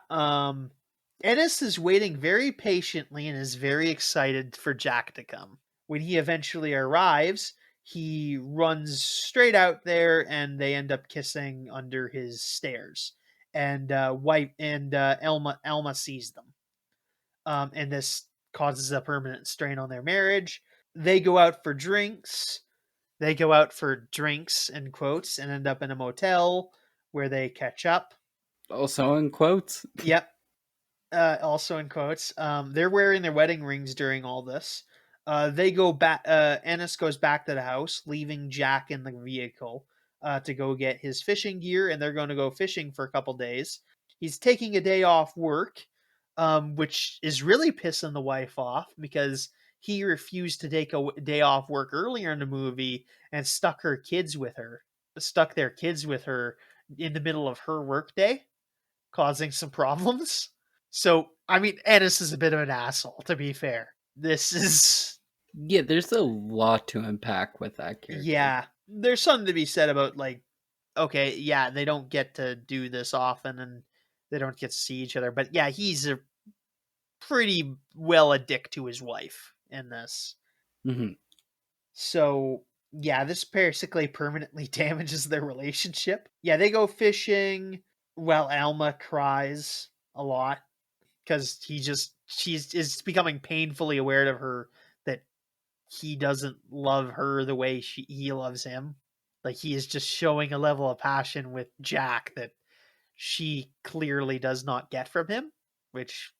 Ennis is waiting very patiently and is very excited for Jack to come. When he eventually arrives, he runs straight out there and they end up kissing under his stairs. And Elma sees them. And this causes a permanent strain on their marriage. They go out for drinks. They go out for drinks in quotes and end up in a motel where they catch up. Also in quotes. Yep, also in quotes. They're wearing their wedding rings during all this. They go back. Ennis goes back to the house, leaving Jack in the vehicle to go get his fishing gear, and they're going to go fishing for a couple days. He's taking a day off work, which is really pissing the wife off because he refused to take a day off work earlier in the movie and stuck their kids with her in the middle of her workday, causing some problems. So, I mean, Ennis is a bit of an asshole, to be fair. This is, Yeah, there's a lot to unpack with that character. yeah, there's something to be said about, like, okay, yeah, they don't get to do this often and they don't get to see each other. But yeah, he's a pretty well a dick to his wife in this. Hmm. So, yeah, this basically permanently damages their relationship. Yeah, they go fishing while Alma cries a lot because she's is becoming painfully aware of her that he doesn't love her the way he loves him. Like he is just showing a level of passion with Jack that she clearly does not get from him. Which,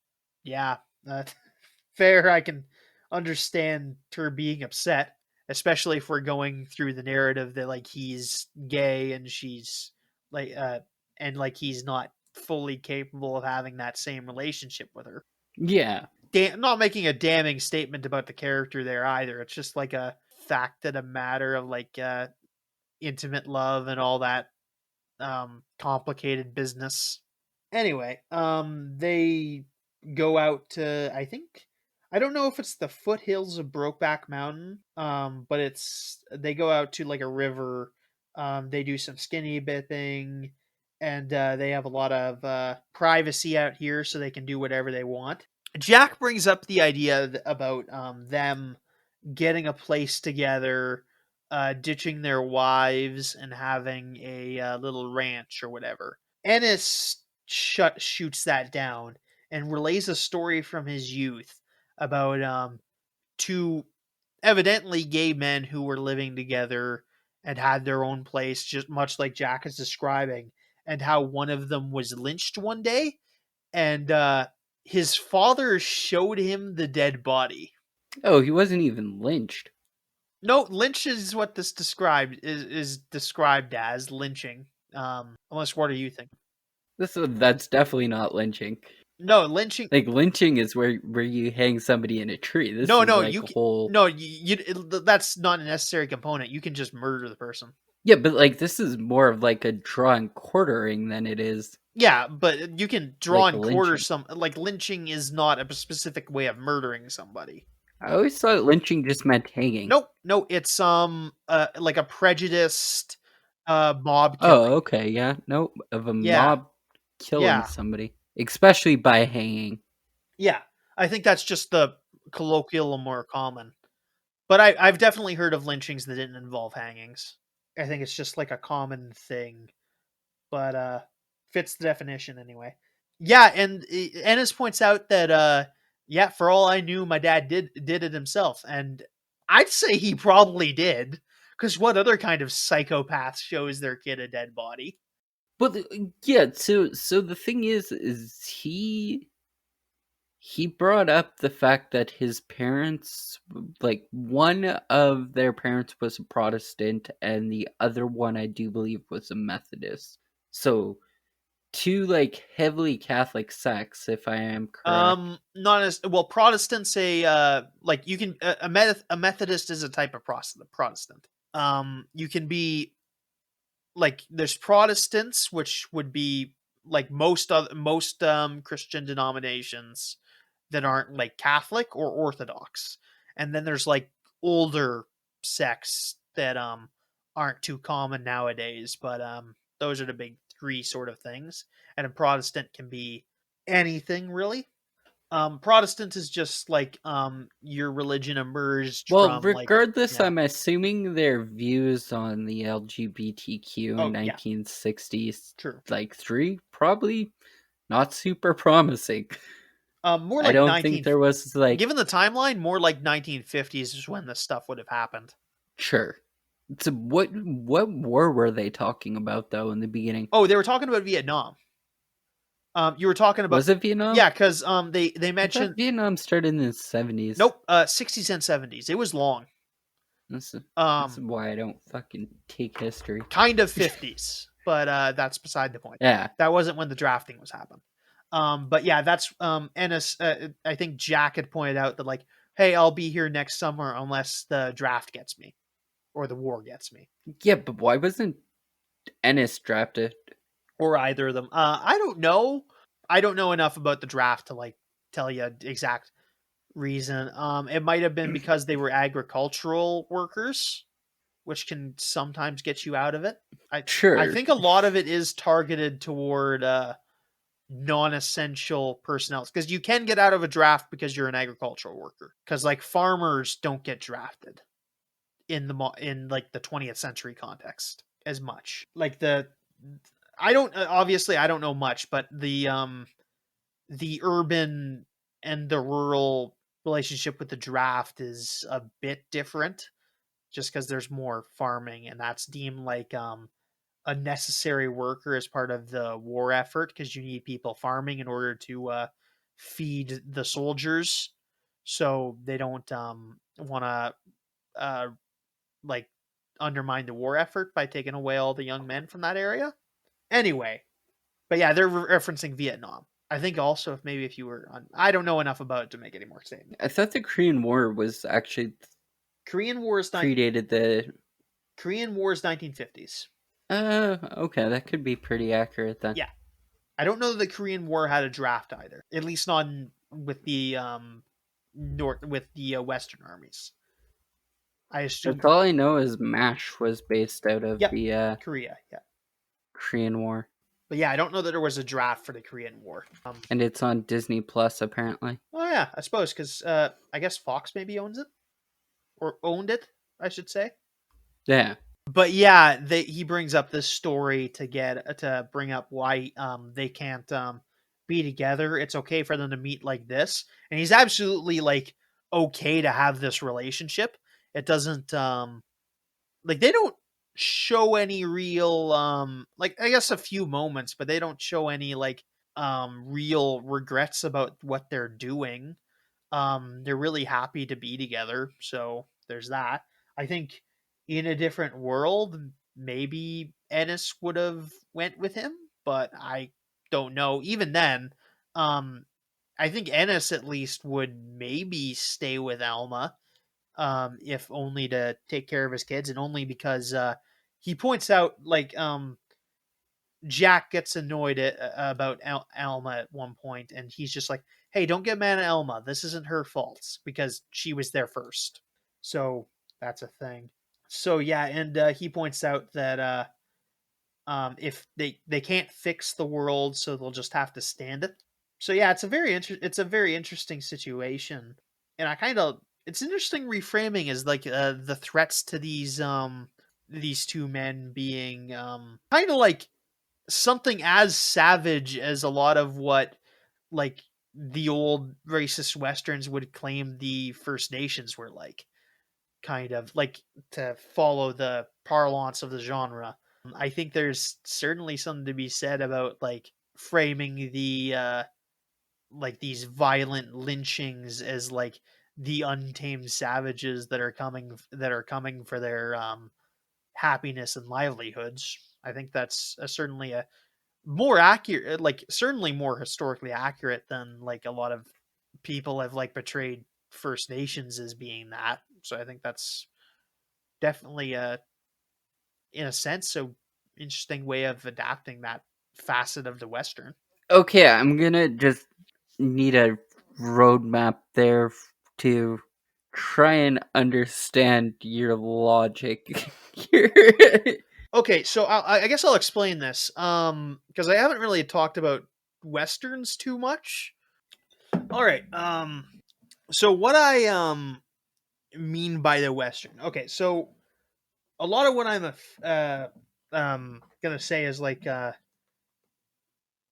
yeah, uh, fair. I can understand her being upset, especially if we're going through the narrative that like he's gay and she's like and like he's not fully capable of having that same relationship with her. Yeah. Not making a damning statement about the character there either. It's just like a fact of a matter of like intimate love and all that complicated business. Anyway, they go out to I don't know if it's the foothills of Brokeback Mountain, but it's they go out to like a river. They do some skinny dipping, and they have a lot of privacy out here, so they can do whatever they want. Jack brings up the idea about them getting a place together, ditching their wives, and having a little ranch or whatever. Ennis shoots that down and relays a story from his youth about two evidently gay men who were living together and had their own place, just much like Jack is describing, and how one of them was lynched one day, and his father showed him the dead body. Oh, he wasn't even lynched. No, lynch is what this described is described as lynching. Unless what do you think? That's definitely not lynching. No, lynching. Like lynching is where you hang somebody in a tree. This No, is no, like a whole. no, that's not a necessary component. You can just murder the person. Yeah, but like this is more of like a draw and quartering than it is Yeah, but you can draw like and quarter lynching. some. Like lynching is not a specific way of murdering somebody. I always thought lynching just meant hanging. Nope, no, it's like a prejudiced mob Oh, killing. okay, yeah, no, of a Yeah, mob killing yeah. somebody, especially by hanging. Yeah, I think that's just the colloquial more common. But I've definitely heard of lynchings that didn't involve hangings. I think it's just like a common thing, but fits the definition anyway. Yeah, and Ennis points out that yeah, for all I knew, my dad did it himself, and I'd say he probably did, because what other kind of psychopath shows their kid a dead body? But yeah, so the thing is he brought up the fact that his parents, like one of their parents was a Protestant and the other one I do believe was a Methodist. So two like heavily Catholic sects, if I am correct. Not as well. Protestants, like you can a Methodist is a type of Protestant. You can be like there's Protestants, which would be like most Christian denominations that aren't like Catholic or Orthodox, and then there's like older sects that aren't too common nowadays, but those are the big three sort of things. And a Protestant can be anything really. Protestant is just like your religion emerged Well, from like regardless, yeah. I'm assuming their views on the LGBTQ in Oh yeah, 1960s, true. like three, probably not super promising. More I like don't think 19 there was like given the timeline, more like 1950s is when this stuff would have happened. sure. So what war were they talking about though in the beginning? Oh, they were talking about Vietnam. You were talking about Was it Vietnam? yeah, because they I thought mentioned Vietnam started in the 70s. nope, 60s and 70s. It was long. This is Um, why I don't fucking take history. kind of 50s, but that's beside the point. Yeah, That wasn't when the drafting was happening. But yeah, that's Ennis. I think Jack had pointed out that like, hey, I'll be here next summer unless the draft gets me or the war gets me yeah, but why wasn't Ennis drafted? or either of them. I don't know. I don't know enough about the draft to like tell you exact reason. It might have been because they were agricultural workers, which can sometimes get you out of it. I Sure, think a lot of it is targeted toward non-essential personnel because you can get out of a draft because you're an agricultural worker. Because like farmers don't get drafted in like the 20th century context as much. Like the I don't obviously I don't know much, but the urban and the rural relationship with the draft is a bit different just because there's more farming and that's deemed like a necessary worker as part of the war effort because you need people farming in order to feed the soldiers so they don't want to uh, like undermine the war effort by taking away all the young men from that area. Anyway, but yeah, they're referencing Vietnam. I think also if maybe if you were on, I don't know enough about it to make any more statement. I thought the Korean War was actually Korean War is predated the. Korean War is 1950s. Okay, that could be pretty accurate then. Yeah, I don't know that the Korean War had a draft either. At least not with the north with the Western armies. I assume. That's all I know is MASH was based out of Yep, the Korea. Yeah, Korean War, but yeah, I don't know that there was a draft for the Korean War. and it's on Disney Plus apparently. Oh yeah, I suppose because I guess Fox maybe owns it or owned it, I should say. Yeah, But yeah, he brings up this story to bring up why they can't be together. It's okay for them to meet like this, and he's absolutely like okay to have this relationship. It doesn't like they don't show any real like I guess a few moments, but they don't show any like real regrets about what they're doing. They're really happy to be together, so there's that. I think in a different world, maybe Ennis would have went with him, but I don't know. Even then, um, I think Ennis at least would maybe stay with Alma, if only to take care of his kids, and only because he points out like Jack gets annoyed about Alma at one point, and he's just like, "Hey, don't get mad at Alma. This isn't her fault because she was there first." So that's a thing. So yeah, and he points out that if they can't fix the world, so they'll just have to stand it. So yeah, it's a very interesting situation, and I kind of it's interesting reframing is like the threats to these two men being kind of like something as savage as a lot of what like the old racist westerns would claim the First Nations were like, kind of like to follow the parlance of the genre. I think there's certainly something to be said about like framing like these violent lynchings as like the untamed savages that are coming for their happiness and livelihoods. I think that's certainly a more accurate, like certainly more historically accurate than like a lot of people have like portrayed First Nations as being that. So I think that's definitely a, in a sense, a interesting way of adapting that facet of the Western. Okay, I'm gonna just need a roadmap there to try and understand your logic here. Okay, so I guess I'll explain this because I haven't really talked about westerns too much. All right, so what I mean by the western. Okay, so a lot of what gonna say is like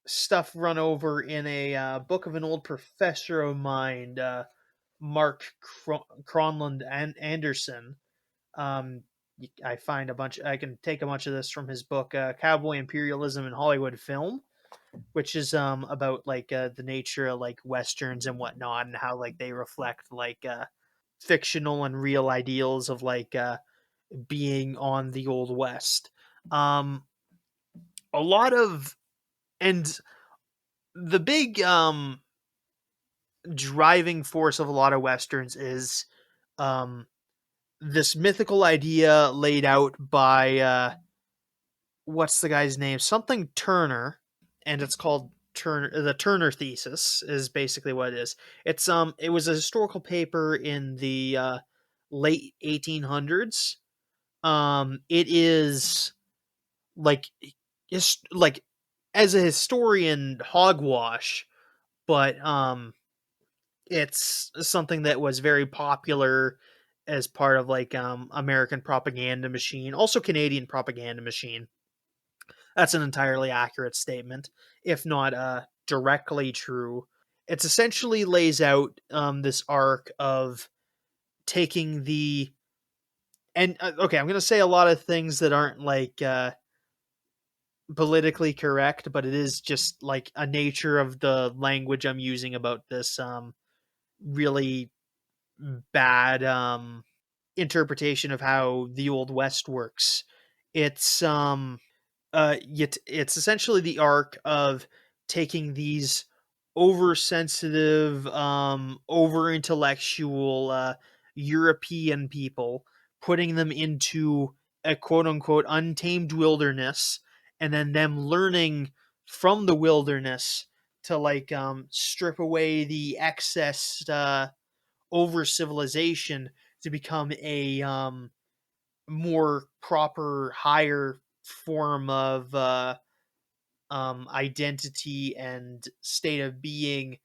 stuff run over in a book of an old professor of mine, Mark Cronland and Anderson. Um, I find a bunch. I can take a bunch of this from his book, "Cowboy Imperialism in Hollywood Film," which is about like the nature of like westerns and whatnot, and how like they reflect like fictional and real ideals of like being on the old west. Um, a lot of and the big driving force of a lot of westerns is um this mythical idea laid out by what's the guy's name? Something Turner, and it's called Turner. The Turner thesis is basically what it is. It was a historical paper in the late 1800s. It is like like as a historian hogwash, but it's something that was very popular as part of like American propaganda machine, also Canadian propaganda machine. That's an entirely accurate statement, if not directly true. It's essentially lays out this arc of taking the and okay, I'm going to say a lot of things that aren't like politically correct, but it is just like a nature of the language I'm using about this really bad interpretation of how the old west works. It's essentially the arc of taking these oversensitive, over intellectual European people, putting them into a quote unquote untamed wilderness, and then them learning from the wilderness to like strip away the excess over civilization to become a more proper, higher form of identity and state of being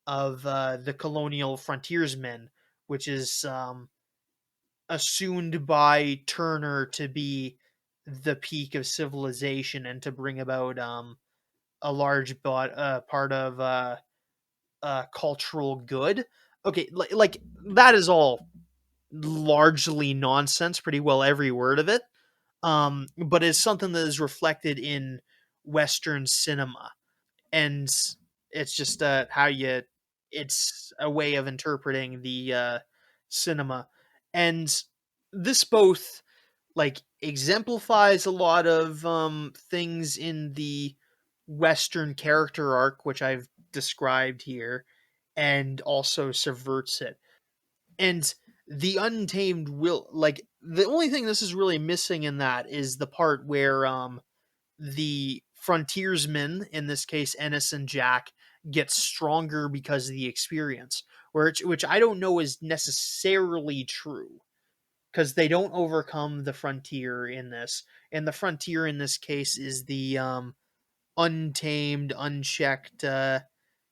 of the colonial frontiersmen, which is assumed by Turner to be the peak of civilization and to bring about a large part of cultural good. Okay, like that is all largely nonsense, pretty well every word of it. But it's something that is reflected in Western cinema, and it's just how you. It's a way of interpreting the cinema, and this both like exemplifies a lot of things in the Western character arc, which I've described here, and also subverts it. And the untamed will, like the only thing this is really missing in that is the part where the frontiersmen, in this case Ennis and Jack, get stronger because of the experience, which I don't know is necessarily true, because they don't overcome the frontier in this, and the frontier in this case is the untamed, unchecked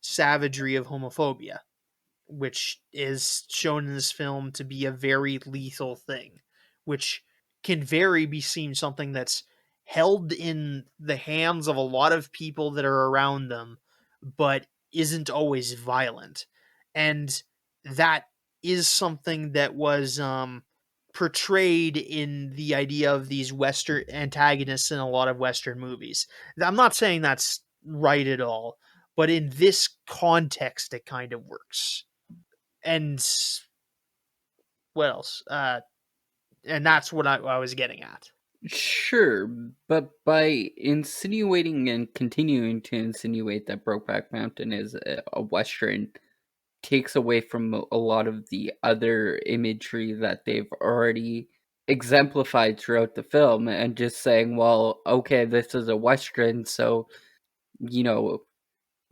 savagery of homophobia, which is shown in this film to be a very lethal thing, which can very be seen something that's held in the hands of a lot of people that are around them, but isn't always violent. And that is something that was portrayed in the idea of these Western antagonists in a lot of Western movies. I'm not saying that's right at all, but in this context, it kind of works. And what else? And that's what I was getting at. Sure, but by insinuating and continuing to insinuate that Brokeback Mountain is a Western takes away from a lot of the other imagery that they've already exemplified throughout the film, and just saying, well, okay, this is a Western, so, you know,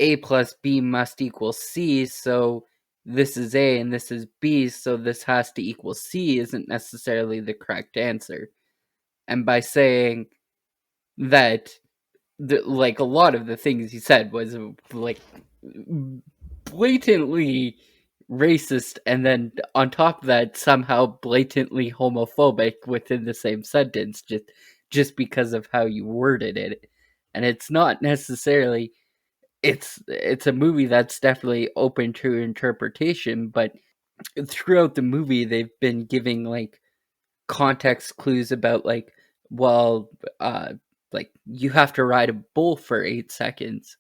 A plus B must equal C, so this is A and this is B, so this has to equal C isn't necessarily the correct answer. And by saying that, like, a lot of the things he said was, like, blatantly racist, and then on top of that, somehow blatantly homophobic within the same sentence, just because of how you worded it. And it's not necessarily it's a movie that's definitely open to interpretation, but throughout the movie they've been giving like context clues about like, well, like you have to ride a bull for 8 seconds,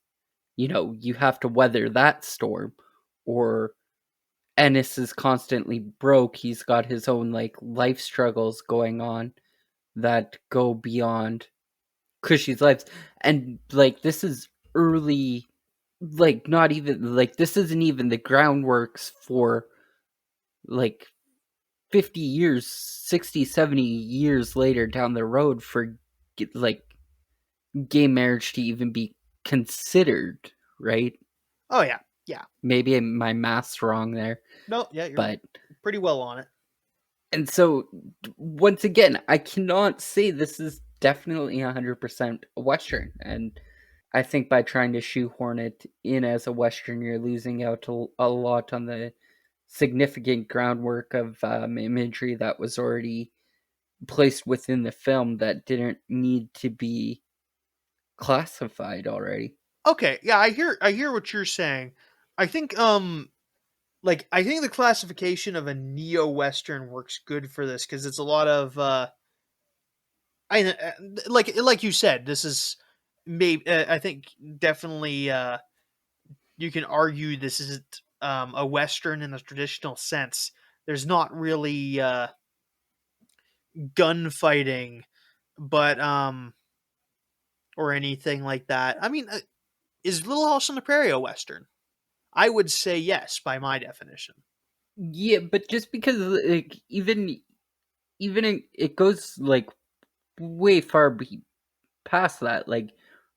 you have to weather that storm, or Ennis is constantly broke, he's got his own like life struggles going on that go beyond Cushy's life. And like this is early, like not even like this isn't even the groundworks for like 50 years, 60, 70 years later down the road for like gay marriage to even be considered, right? Oh yeah, yeah. Maybe my math's wrong there, No, yeah, you're but pretty well on it. and so once again, I cannot say this is definitely 100% a Western, and I think by trying to shoehorn it in as a Western, you're losing out a lot on the significant groundwork of imagery that was already placed within the film that didn't need to be classified already. Okay, yeah, I hear what you're saying. I think I think the classification of a neo western works good for this because it's a lot of like you said, this is maybe I think definitely you can argue this isn't a western in the traditional sense. There's not really gunfighting, but or anything like that. I mean, is Little House on the Prairie a western? I would say yes by my definition. Yeah, but just because like even it goes like way far past that. Like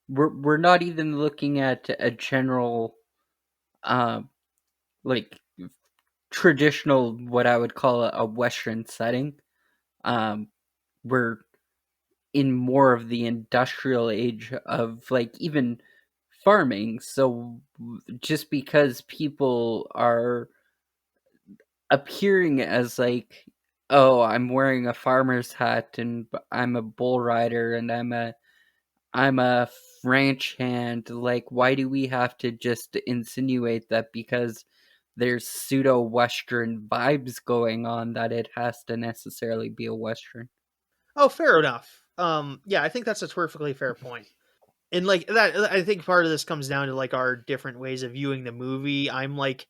we're not even looking at a general um like traditional what I would call a Western setting. Um, we're in more of the industrial age of like even farming. So just because people are appearing as like, oh, I'm wearing a farmer's hat and I'm a bull rider and I'm a ranch hand, like why do we have to just insinuate that because there's pseudo western vibes going on that it has to necessarily be a western? Oh, fair enough. Yeah, I think that's a perfectly fair point. And like that, I think part of this comes down to like our different ways of viewing the movie. I'm like,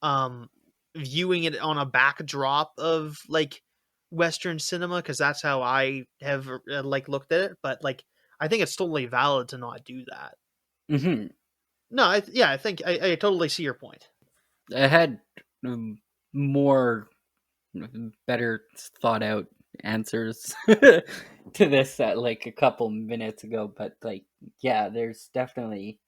um, viewing it on a backdrop of like Western cinema because that's how I have like looked at it. But like, I think it's totally valid to not do that. Hmm. No, yeah, I think I totally see your point. I had more better thought out answers to this like a couple minutes ago, but like yeah, there's definitely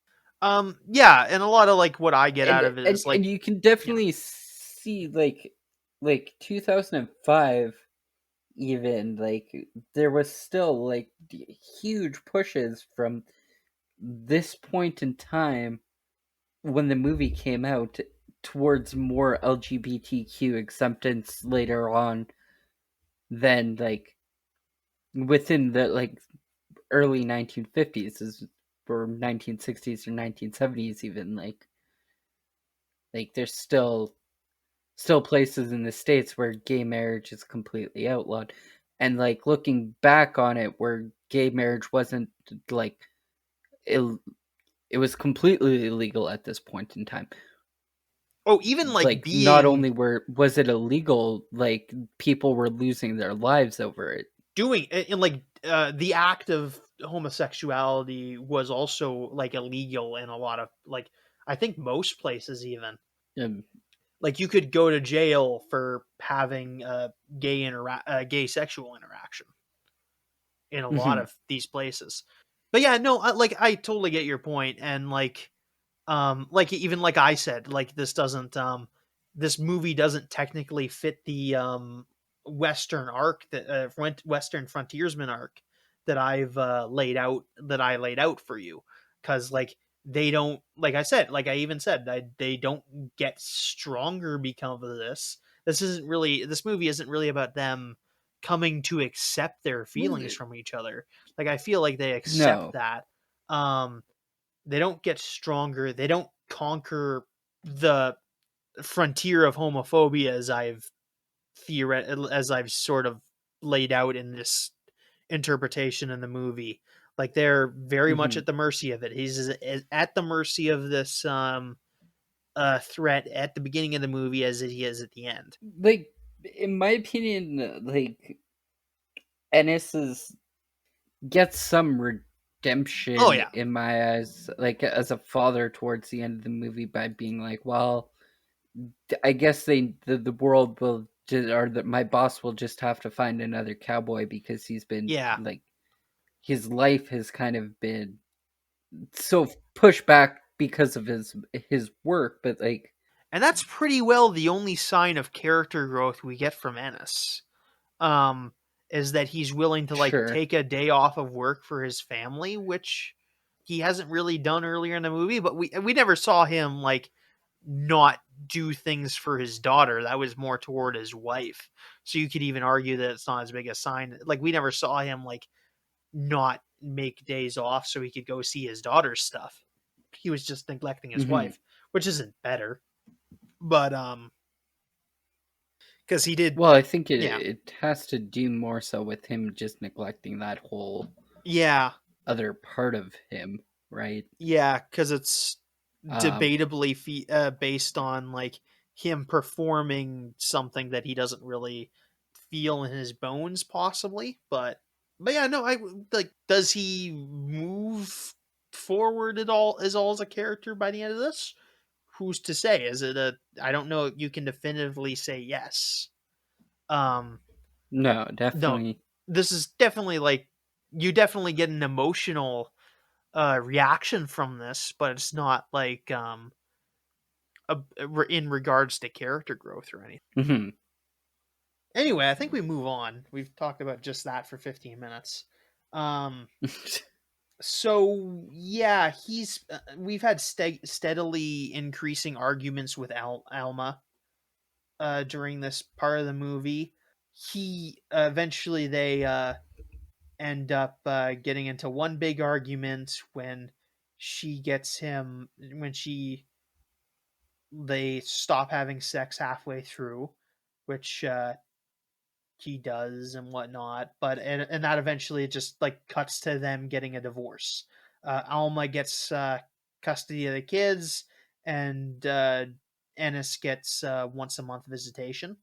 Yeah, and a lot of like what I get and out of it and, is and like, you can yeah. definitely see like 2005, even like there was still like huge pushes from this point in time when the movie came out, towards more LGBTQ acceptance later on than like within the like early 1950s is or 1960s or 1970s even like there's still places in the states where gay marriage is completely outlawed, and like looking back on it where gay marriage wasn't like it, it was completely illegal at this point in time. Oh, even like Like not being only was it illegal, like people were losing their lives over it. doing and like the act of homosexuality was also like illegal in a lot of like I think most places even. um, Like you could go to jail for having a gay sexual interaction in a lot mhm, of these places. But yeah, no, like I totally get your point, and like even like I said, like this movie doesn't technically fit the western arc that western frontiersman arc that I laid out for you, cuz like they don't, like I said, like I even said, they don't get stronger because of this. This movie isn't really about them coming to accept their feelings from each other. Like I feel like they accept no, that. um they don't get stronger. They don't conquer the frontier of homophobia as I've sort of laid out in this interpretation in the movie. Like they're very much mhm. at the mercy of it. He's at the mercy of this threat at the beginning of the movie as he is at the end. Like in my opinion, like Ennis is gets some Oh redemption yeah, in my eyes, like as a father towards the end of the movie by being like, well, I guess the world will just, or that my boss will just have to find another cowboy because he's been yeah. like his life has kind of been so pushed back because of his work, but like And that's pretty well the only sign of character growth we get from Ennis. um, is that he's willing to like sure, take a day off of work for his family, which he hasn't really done earlier in the movie. But we never saw him like not do things for his daughter. That was more toward his wife. So you could even argue that it's not as big a sign. Like we never saw him like not make days off so he could go see his daughter's stuff. He was just neglecting his hmm wife, which isn't better. But because he did, well, I think yeah, it has to do more so with him just neglecting that whole yeah, other part of him, right? yeah, because it's Um, debatably based on like him performing something that he doesn't really feel in his bones, possibly. But yeah, no, I like. Does he move forward at all? As a character by the end of this? Who's to say? Is it a? I don't know. You can definitively say yes. Um, no, no, definitely. this is definitely like you definitely get an emotional reaction from this, but it's not like in regards to character growth or anything. Hmm. Anyway, I think we move on. We've talked about just that for 15 minutes. Um, so yeah, he's we've had steadily increasing arguments with Alma during this part of the movie. He eventually they end up getting into one big argument when she gets him when she they stop having sex halfway through, which he does and whatnot. But and that eventually just like cuts to them getting a divorce. Alma gets custody of the kids, and Ennis gets once a month visitation,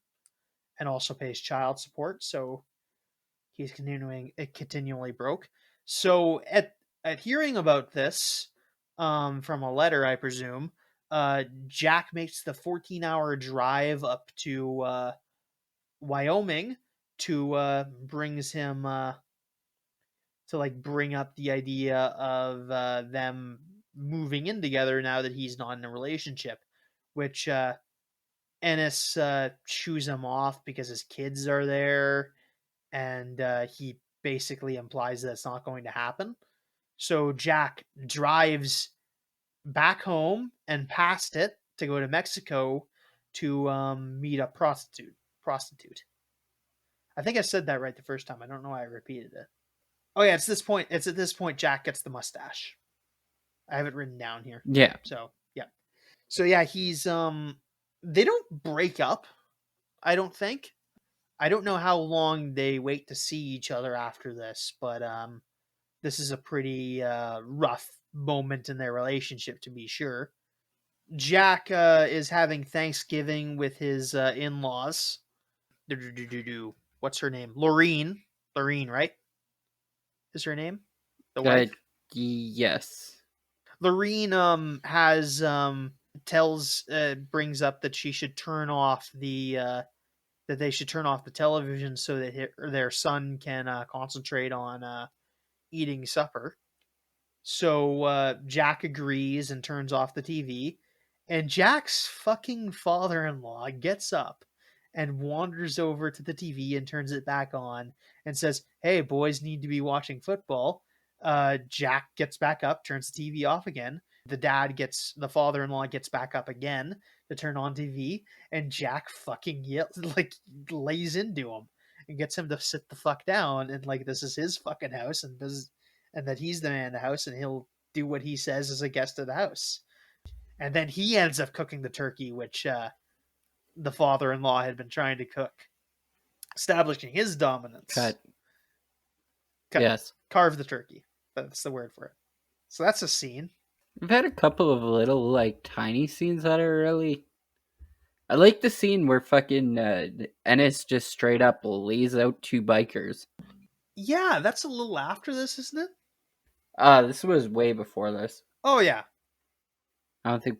and also pays child support. So he's continually broke. So at hearing about this, from a letter, I presume, Jack makes the 14-hour drive up to Wyoming to brings him to like bring up the idea of them moving in together now that he's not in a relationship, which Ennis chews him off because his kids are there, and he basically implies that it's not going to happen. So Jack drives back home and past it to go to Mexico to meet a prostitute. I think I said that right the first time. I don't know why I repeated it. Oh yeah, it's this point. It's at this point Jack gets the mustache. I have it written down here. Yeah. So yeah. So yeah, he's they don't break up, I don't think. I don't know how long they wait to see each other after this, but this is a pretty rough moment in their relationship to be sure. Jack is having Thanksgiving with his in-laws. What's her name? Lorene. Lorene, right? Is her name? The Uh, wife? yes. Lorene has tells brings up that she should turn off the that they should turn off the television so that their son can concentrate on eating supper. So Jack agrees and turns off the TV. And Jack's fucking father in law gets up and wanders over to the TV and turns it back on and says, "Hey, boys need to be watching football." Jack gets back up, turns the TV off again. The father in law gets back up again to turn on TV. And Jack fucking yells, like, lays into him and gets him to sit the fuck down. And, like, this is his fucking house and that he's the man in the house and he'll do what he says as a guest of the house. And then he ends up cooking the turkey, which the father-in-law had been trying to cook, establishing his dominance. Cut. Yes. Carve the turkey. That's the word for it. So that's a scene. I've had a couple of little, like, tiny scenes that are really... I like the scene where fucking Ennis just straight up lays out two bikers. Yeah, that's a little after this, isn't it? This was way before this. Oh, yeah. I don't think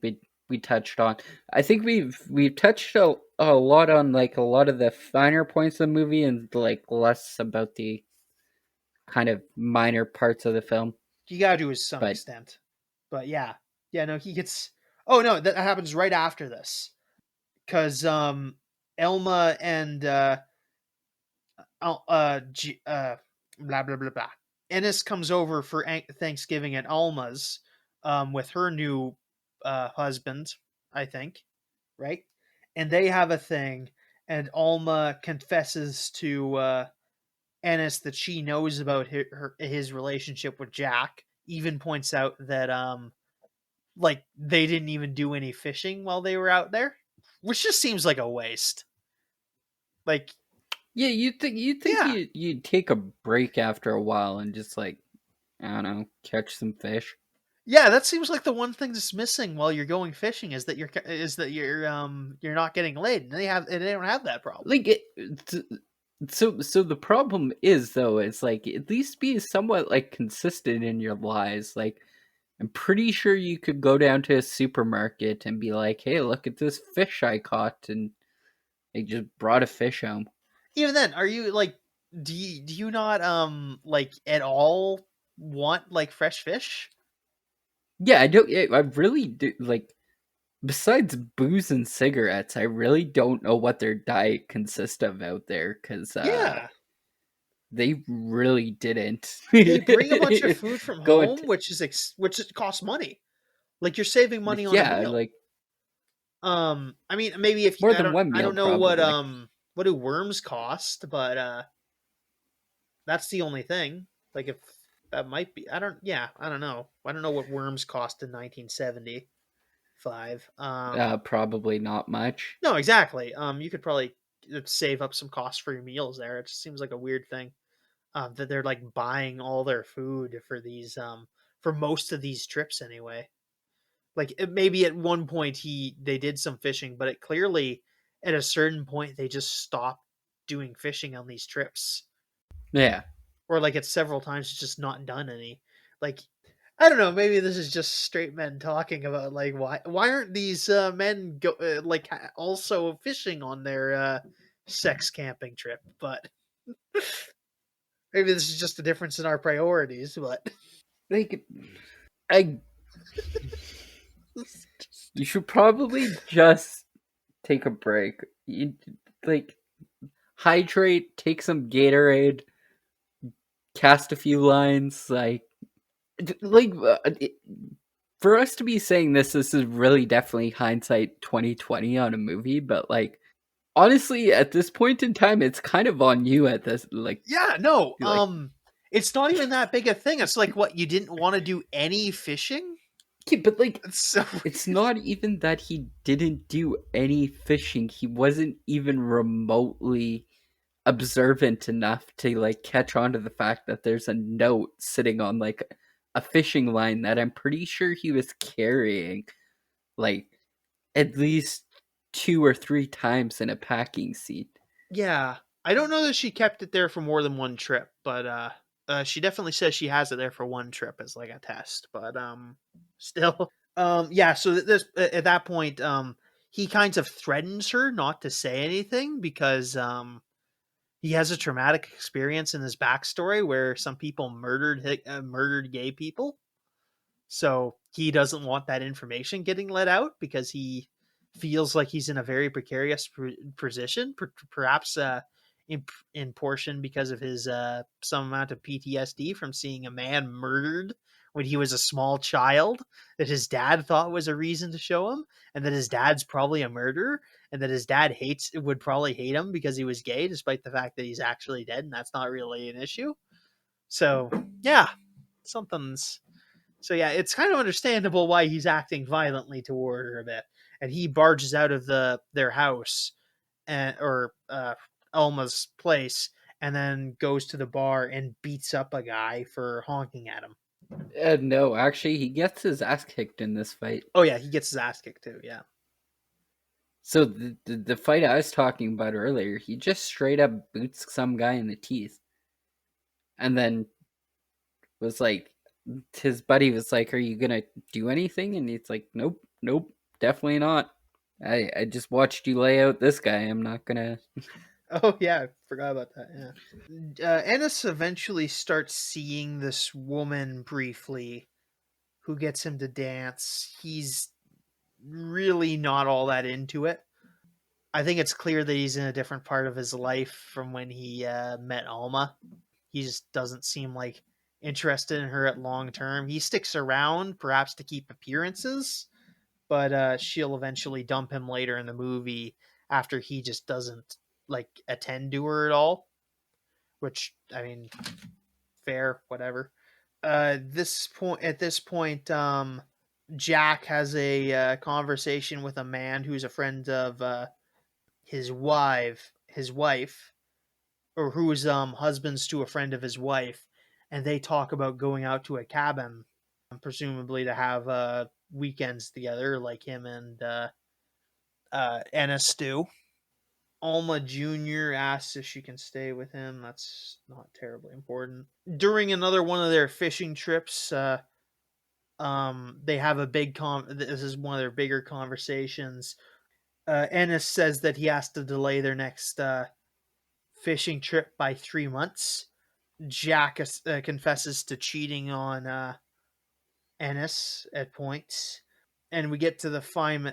we touched on. I think we've touched a lot on, like, a lot of the finer points of the movie and, like, less about the kind of minor parts of the film. You gotta do it to some extent. But yeah. Yeah, no, he gets... Oh, no, that happens right after this. Because Elma and blah blah blah blah. Ennis comes over for Thanksgiving at Alma's with her new husband, I think, right? And they have a thing, and Alma confesses to Ennis that she knows about his relationship with Jack. Even points out that like they didn't even do any fishing while they were out there, which just seems like a waste. Like, yeah, you'd think you'd take a break after a while and just, like, I don't know, catch some fish. Yeah, that seems like the one thing that's missing while you're going fishing is that you're not getting laid. And they don't have that problem. Like so the problem is, though, it's like, at least be somewhat, like, consistent in your lies. Like, I'm pretty sure you could go down to a supermarket and be like, "Hey, look at this fish I caught," and they just brought a fish home. Even then, are you like, do you not like at all want like fresh fish? Yeah, I don't. I really do. Like, besides booze and cigarettes, I really don't know what their diet consists of out there, because Yeah, they really didn't. they bring a bunch of food from Go home, into, which costs money. Like you're saving money on a yeah, meal. like, I mean, maybe if more than one I meal, don't know probably. what do worms cost, but that's the only thing. Like if that might be, I don't know. I don't know what worms cost in 1975. Probably not much. No, exactly. You could probably save up some costs for your meals there. It just seems like a weird thing that they're like buying all their food for these for most of these trips anyway. Like maybe at one point they did some fishing, but it clearly at a certain point they just stopped doing fishing on these trips, Yeah. or like it's several times it's just not done any. Like I don't know, maybe this is just straight men talking about like why aren't these men like also fishing on their sex camping trip? But maybe this is just a difference in our priorities. But Like, I you should probably just take a break. You, like, hydrate, take some Gatorade, cast a few lines, like for us to be saying this is really definitely hindsight 2020 on a movie, but like honestly, at this point in time, it's kind of on you at this Yeah, no. like It's not even that big a thing. It's like, what, you didn't want to do any fishing? yeah, but like It's so it's not even that he didn't do any fishing. He wasn't even remotely observant enough to like catch on to the fact that there's a note sitting on like a fishing line that I'm pretty sure he was carrying like at least 2 or 3 times in a packing seat. yeah. I don't know that she kept it there for more than one trip, but she definitely says she has it there for one trip as like a test. But still, yeah. So this at that point, he kind of threatens her not to say anything because he has a traumatic experience in his backstory where some people murdered gay people. So he doesn't want that information getting let out because he feels like he's in a very precarious position, perhaps in portion because of his some amount of PTSD from seeing a man murdered when he was a small child that his dad thought was a reason to show him, and that his dad's probably a murderer, and that his dad would probably hate him because he was gay, despite the fact that he's actually dead, and that's not really an issue. So yeah, something's so yeah, it's kind of understandable why he's acting violently toward her a bit. And he barges out of their house or Alma's place, and then goes to the bar and beats up a guy for honking at him. No, actually, he gets his ass kicked in this fight. Oh yeah, he gets his ass kicked too. Yeah. So the fight I was talking about earlier, he just straight up boots some guy in the teeth, and then was like, his buddy was like, "Are you gonna do anything?" And he's like, "Nope, nope, definitely not. I just watched you lay out this guy. I'm not gonna." Oh yeah, I forgot about that. Yeah. Ennis eventually starts seeing this woman briefly, who gets him to dance. He's really not all that into it. I think it's clear that he's in a different part of his life from when he met Alma. He just doesn't seem like interested in her at long term. He sticks around, perhaps to keep appearances, but she'll eventually dump him later in the movie after he just doesn't like attend to her at all. Which, I mean, fair, whatever. At this point, Jack has a conversation with a man who's a friend of his wife, or who's husbands to a friend of his wife, and they talk about going out to a cabin, presumably to have weekends together, like him and Ennis do. Alma Jr. asks if she can stay with him. That's not terribly important. During another one of their fishing trips, they have a big this is one of their bigger conversations. Ennis says that he has to delay their next fishing trip by 3 months. Jack confesses to cheating on Ennis at points, and we get to the fine.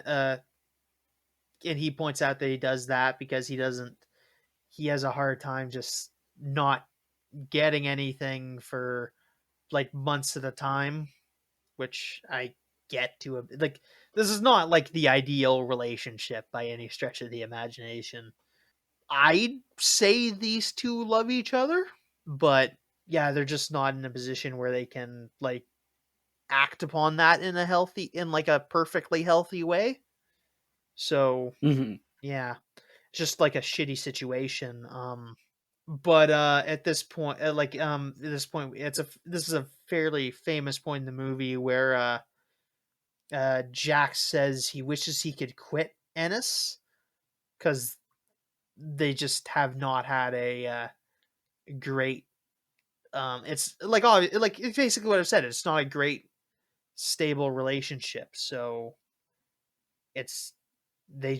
And he points out that he does that because he doesn't. He has a hard time just not getting anything for like months at a time, which I get to like. This is not like the ideal relationship by any stretch of the imagination. I'd say these two love each other, but yeah, they're just not in a position where they can like act upon that in like a perfectly healthy way. So Mhm. yeah, just like a shitty situation. But at this point, at this point, this is a fairly famous point in the movie where Jack says he wishes he could quit Ennis because they just have not had a great. It's like it's basically what I've said. It's not a great stable relationship, so it's they're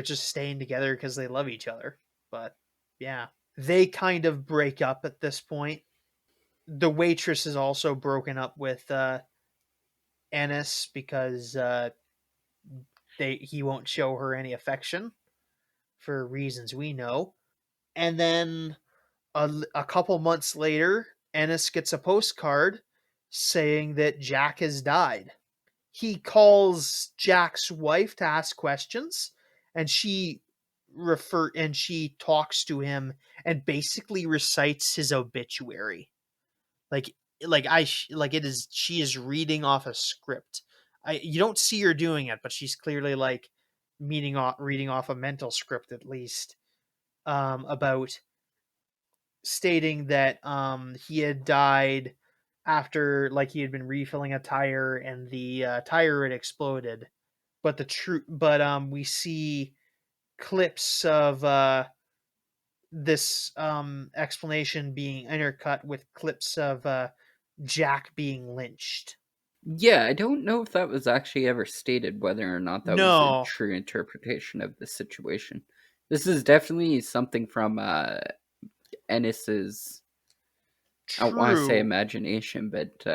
just staying together because they love each other. But yeah, they kind of break up at this point. The waitress is also broken up with Ennis because they he won't show her any affection for reasons we know. And then a couple months later, Ennis gets a postcard saying that Jack has died. he calls Jack's wife to ask questions, and she talks to him and basically recites his obituary. Like like it is she is reading off a script. You don't see her doing it, but she's clearly like reading off a mental script at least, about stating that he had died after like he had been refilling a tire and the tire had exploded. But we see clips of this explanation being intercut with clips of Jack being lynched. Yeah, I don't know if that was actually ever stated whether or not that was a No, true interpretation of the situation. This is definitely something from Ennis's, I don't want to say true. imagination, but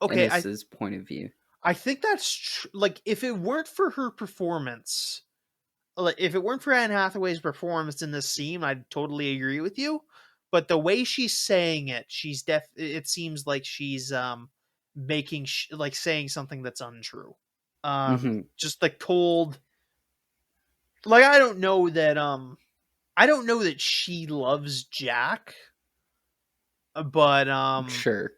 Okay, Ennis's point of view. I think like if it weren't for her performance, like if it weren't for Anne Hathaway's performance in this scene, I'd totally agree with you. But the way she's saying it, it seems like she's like saying something that's untrue. Just the cold, like I don't know that she loves Jack, but Sure.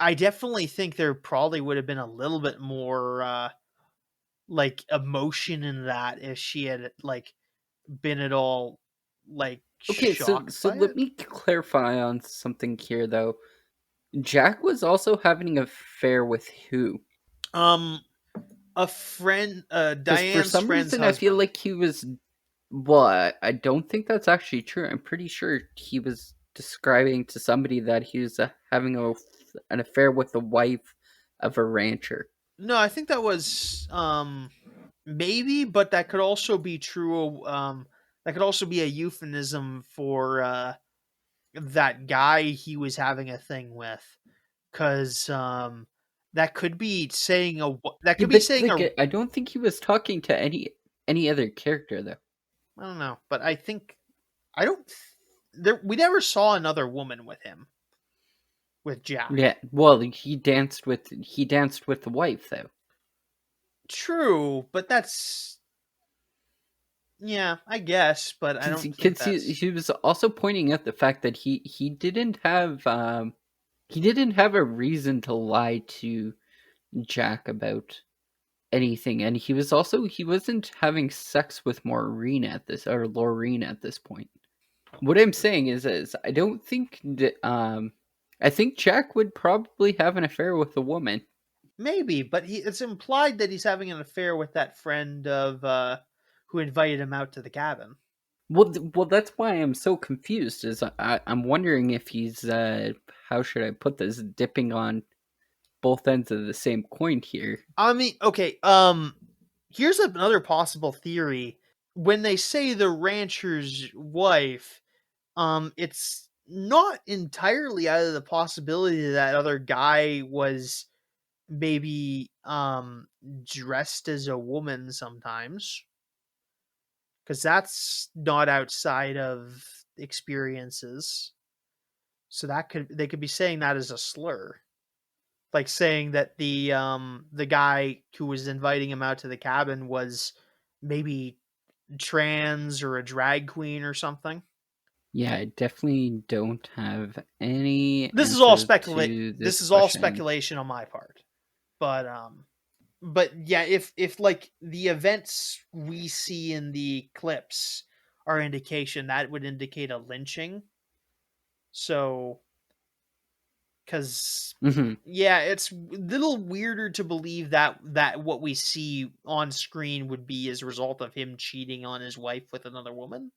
I definitely think there probably would have been a little bit more like emotion in that if she had like been at all like Okay, so shocked so by let it. me clarify on something here though. Jack was also having an affair with who? Um, a friend, Because for Diane's some friend's reason I feel husband. like he was. Well, I don't think that's actually true. I'm pretty sure he was describing to somebody that he was having an affair with the wife of a rancher. No, I think that was maybe, but that could also be true. That could also be a euphemism for that guy he was having a thing with, because that could be saying that Yeah, could be but saying like a I don't think he was talking to any other character though. I don't know, but I think I don't. There, we never saw another woman with him with Jack. Yeah, well, he danced with the wife though. True, but that's yeah, I guess, but I don't think Because that's he was also pointing out the fact that he didn't have a reason to lie to Jack about anything, and he wasn't having sex with Laureen at this point. What I'm saying is I don't think that I think Jack would probably have an affair with a woman. maybe, but it's implied that he's having an affair with that friend of who invited him out to the cabin. Well, that's why I'm so confused. Is I'm wondering if he's how should I put this, dipping on both ends of the same coin here. I mean, okay, here's another possible theory. When they say the rancher's wife, it's not entirely out of the possibility that other guy was maybe dressed as a woman sometimes, because that's not outside of experiences. So they could be saying that as a slur, like saying that the guy who was inviting him out to the cabin was maybe trans or a drag queen or something. Yeah, I definitely don't have any This is all answers speculate. to This this is all question. speculation on my part, but yeah, if like the events we see in the clips are indication, that would indicate a lynching. So, because Hmm. yeah, it's a little weirder to believe that what we see on screen would be as a result of him cheating on his wife with another woman.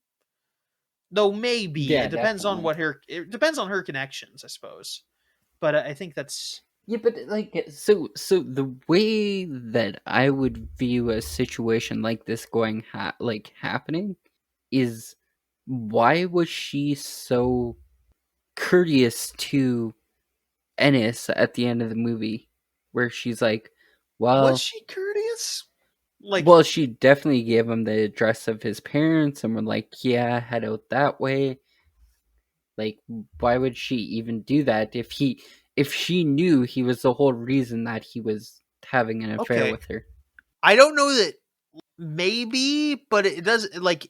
Though maybe Yeah, definitely. it depends on her connections, I suppose. But I think that's Yeah, but like so the way that I would view a situation like this happening is, why was she so courteous to Ennis at the end of the movie, where she's like, was well, she courteous? Like well, she definitely gave him the address of his parents and were like, yeah, head out that way. Like, why would she even do that if she knew he was the whole reason that he was having an affair Okay. with her. I don't know that maybe, but it does like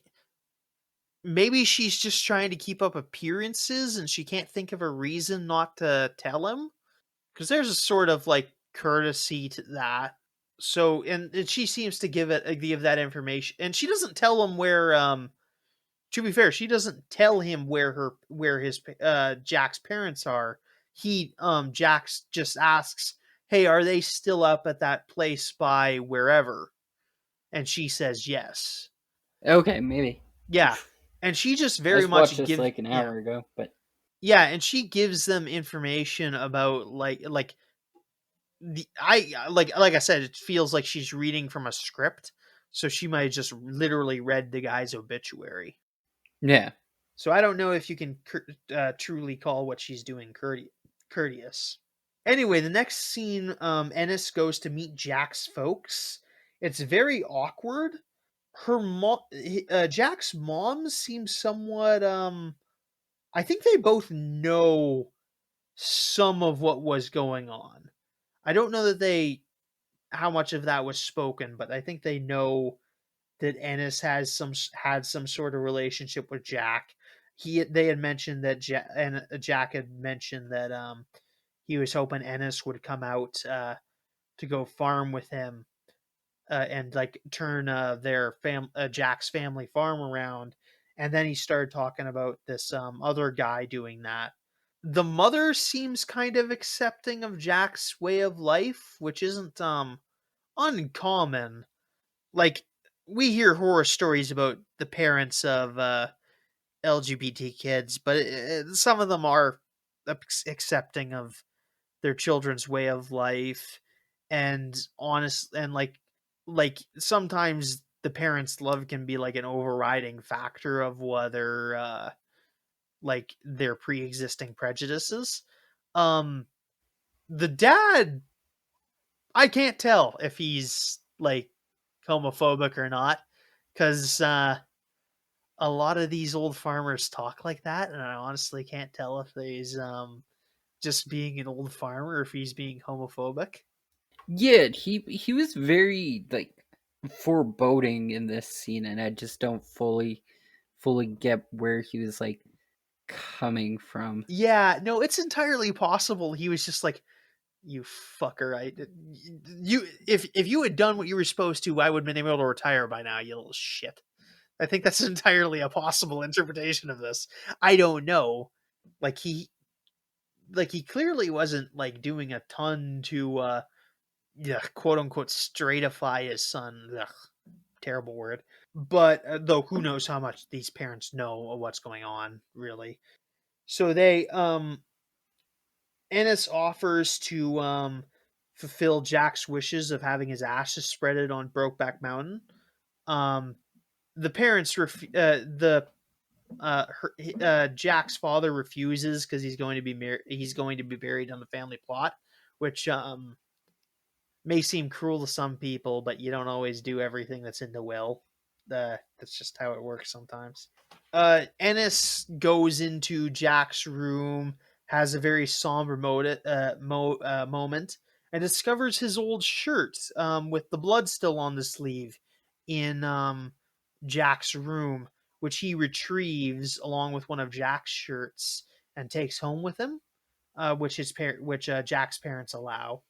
maybe she's just trying to keep up appearances and she can't think of a reason not to tell him because there's a sort of like courtesy to that. So and she seems to give that information and she doesn't tell him where to be fair, she doesn't tell him where his Jack's parents are. Jax just asks, "Hey, are they still up at that place by wherever?" And she says yes. Okay, maybe. Yeah. And she just I very just much watched this gives like an yeah. hour ago, but Yeah, and she gives them information about like the I like I said, it feels like she's reading from a script, so she might have just literally read the guy's obituary. yeah. So I don't know if you can truly call what she's doing courteous. Anyway, the next scene, Ennis goes to meet Jack's folks. It's very awkward. Her mom, Jack's mom, seems somewhat. I think they both know some of what was going on. I don't know that they how much of that was spoken, but I think they know that Ennis had some sort of relationship with Jack. They had mentioned that Jack had mentioned that he was hoping Ennis would come out to go farm with him and like turn Jack's family farm around. And then he started talking about this other guy doing that. The mother seems kind of accepting of Jack's way of life, which isn't uncommon. Like we hear horror stories about the parents of LGBT kids, but some of them are accepting of their children's way of life and honest and like sometimes the parents' love can be like an overriding factor of whether like their pre-existing prejudices. Um the dad, I can't tell if he's like homophobic or not cuz a lot of these old farmers talk like that, and I honestly can't tell if he's just being an old farmer or if he's being homophobic. Yeah, he was very like foreboding in this scene, and I just don't fully get where he was like coming from. Yeah, no, it's entirely possible he was just like, "You fucker! You if you had done what you were supposed to, I would have been able to retire by now. You little shit." I think that's entirely a possible interpretation of this. I don't know. Like he clearly wasn't like doing a ton to yeah, quote unquote straightify his son. Ugh, terrible word. But though who knows how much these parents know of what's going on, really. So they Ennis offers to fulfill Jack's wishes of having his ashes spreaded on Brokeback Mountain. Um the parents Jack's father refuses because he's going to be buried on the family plot, which may seem cruel to some people, but you don't always do everything that's in the will. That's just how it works sometimes. Ennis goes into Jack's room, has a very somber moment, and discovers his old shirt with the blood still on the sleeve in Jack's room, which he retrieves along with one of Jack's shirts and takes home with him, which Jack's parents allow,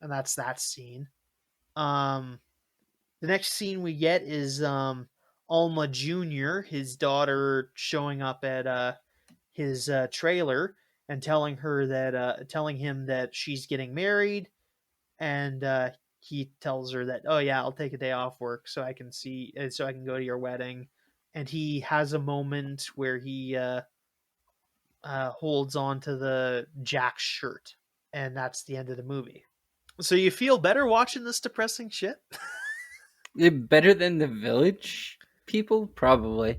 and that's that scene. Um, the next scene we get is Alma Jr., his daughter, showing up at his trailer and telling him that she's getting married, and he tells her that, oh yeah, I'll take a day off work so I can go to your wedding. And he has a moment where he holds on to the Jack shirt, and that's the end of the movie. So you feel better watching this depressing shit? Better than the village people, probably.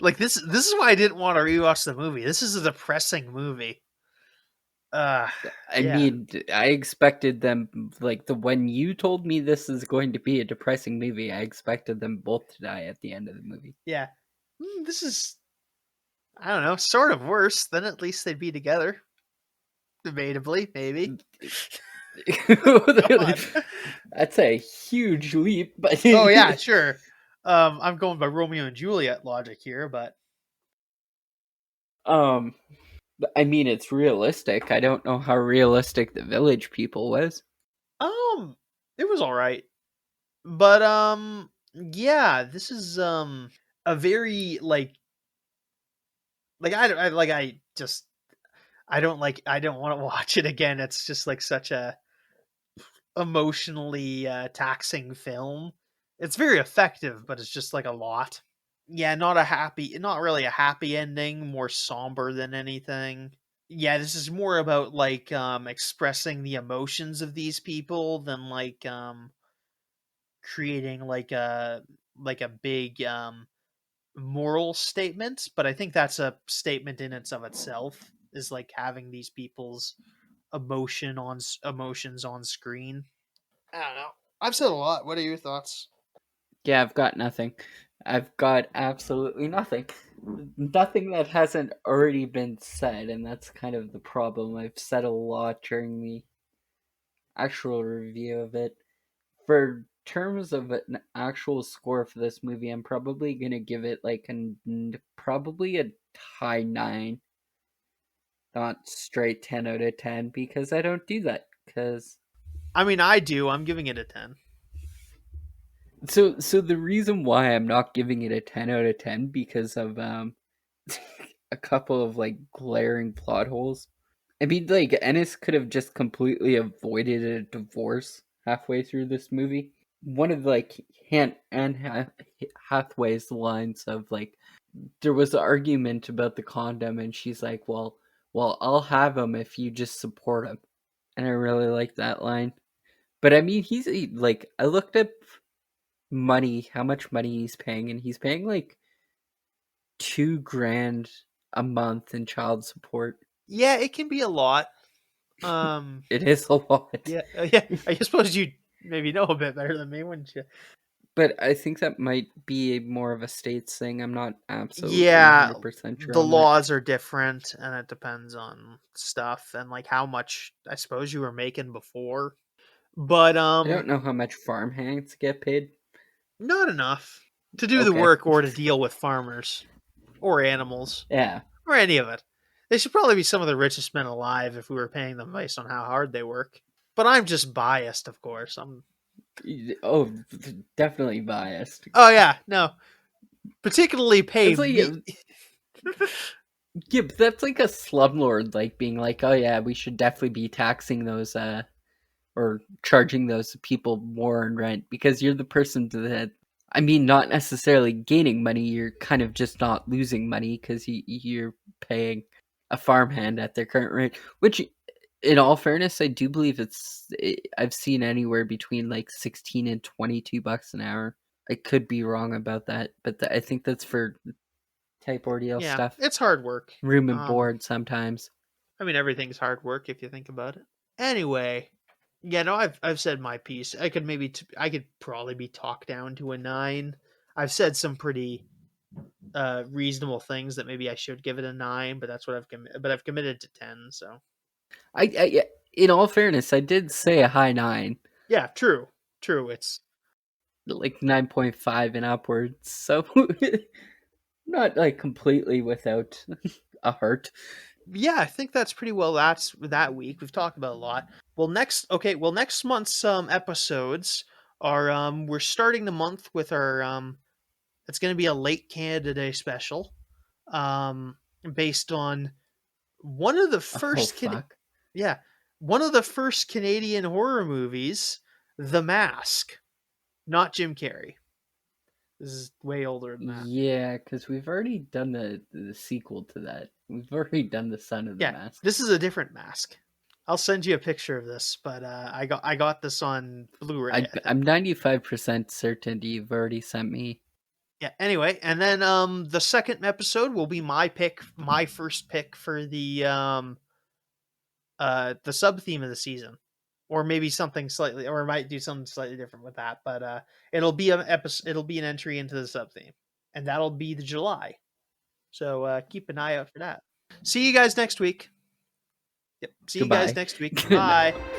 Like this is why I didn't want to rewatch the movie. This is a depressing movie. Uh I yeah. mean, I expected them like when you told me this is going to be a depressing movie, I expected them both to die at the end of the movie. Yeah. This is I don't know, sort of worse. Then at least they'd be together. Debatably, maybe. That's a huge leap, but Oh yeah, sure. I'm going by Romeo and Juliet logic here, but I mean, it's realistic. I don't know how realistic the village people was. it was all right. But yeah, this is a very like I just I don't want to watch it again. It's just like such a emotionally taxing film. It's very effective, but it's just like a lot. Yeah, not really a happy ending, more somber than anything. Yeah, this is more about like expressing the emotions of these people than like creating like a big moral statement, but I think that's a statement in and of itself is like having these people's emotions on screen. I don't know. I've said a lot. What are your thoughts? Yeah, I've got nothing. I've got absolutely nothing. Nothing that hasn't already been said, and that's kind of the problem. I've said a lot during the actual review of it. For terms of an actual score for this movie, I'm probably gonna give it like probably a high 9, not straight 10 out of 10, because I don't do that. Because I mean, I do. I'm giving it a 10. so the reason why I'm not giving it a 10 out of 10 because of a couple of like glaring plot holes. I mean, like Ennis could have just completely avoided a divorce halfway through this movie. One of like Hathaway's lines of like there was an argument about the condom, and she's like, well, I'll have him if you just support him," and I really like that line. But I mean, like I looked up money, how much money he's paying, and he's paying like 2 grand a month in child support. Yeah, it can be a lot. It is a lot. Yeah, yeah. I suppose you maybe know a bit better than me, wouldn't you? But I think that might be more of a states thing. I'm not absolutely Yeah, 100% sure the on that. laws are different, and it depends on stuff and like how much I suppose you were making before. But I don't know how much farm hands get paid. not enough to do the Okay. work or to deal with farmers or animals Yeah. or any of it. They should probably be some of the richest men alive if we were paying them based on how hard they work. But I'm just biased, of course. Oh, definitely biased. Oh yeah, no. Particularly pay It's like me. yeah, but that's like a slumlord like being like, "Oh yeah, we should definitely be taxing those or charging those people more in rent because you're the person that I mean, not necessarily gaining money, you're kind of just not losing money because you're paying a farmhand at their current rate, which, in all fairness, I do believe I've seen anywhere between like 16 and $22 an hour. I could be wrong about that, but I think that's for type ordeal Yeah, stuff. it's hard work. Room and Um, board sometimes. I mean everything's hard work if you think about it. Anyway, yeah, no, I've said my piece. I could probably be talked down to a 9. I've said some pretty reasonable things that maybe I should give it a 9, but that's what I've committed to 10. So In all fairness, I did say a high 9. yeah, true, true. It's Like 9.5 and upwards. So not like completely without a heart. yeah, I think that's pretty well. That's that week. We've talked about a lot. Well, next month's episodes are we're starting the month with our it's going to be a late Canada Day special, um, based on one of the Oh first fuck. yeah, one of the first Canadian horror movies, The Mask, not Jim Carrey. This is way older than that. Yeah, because we've already done the sequel to that. We've already done the Son of the Yeah, Mask. this is a different mask. I'll send you a picture of this, but I got this on Blu-ray, I think. I'm 95% certain you've already sent me. Yeah. Anyway, and then the second episode will be my first pick for the sub theme of the season, or maybe something slightly, or I might do something slightly different with that. But it'll be an entry into the sub theme, and that'll be the July. So keep an eye out for that. See you guys next week. Yep. See you guys Goodbye. next week. Good night. Bye.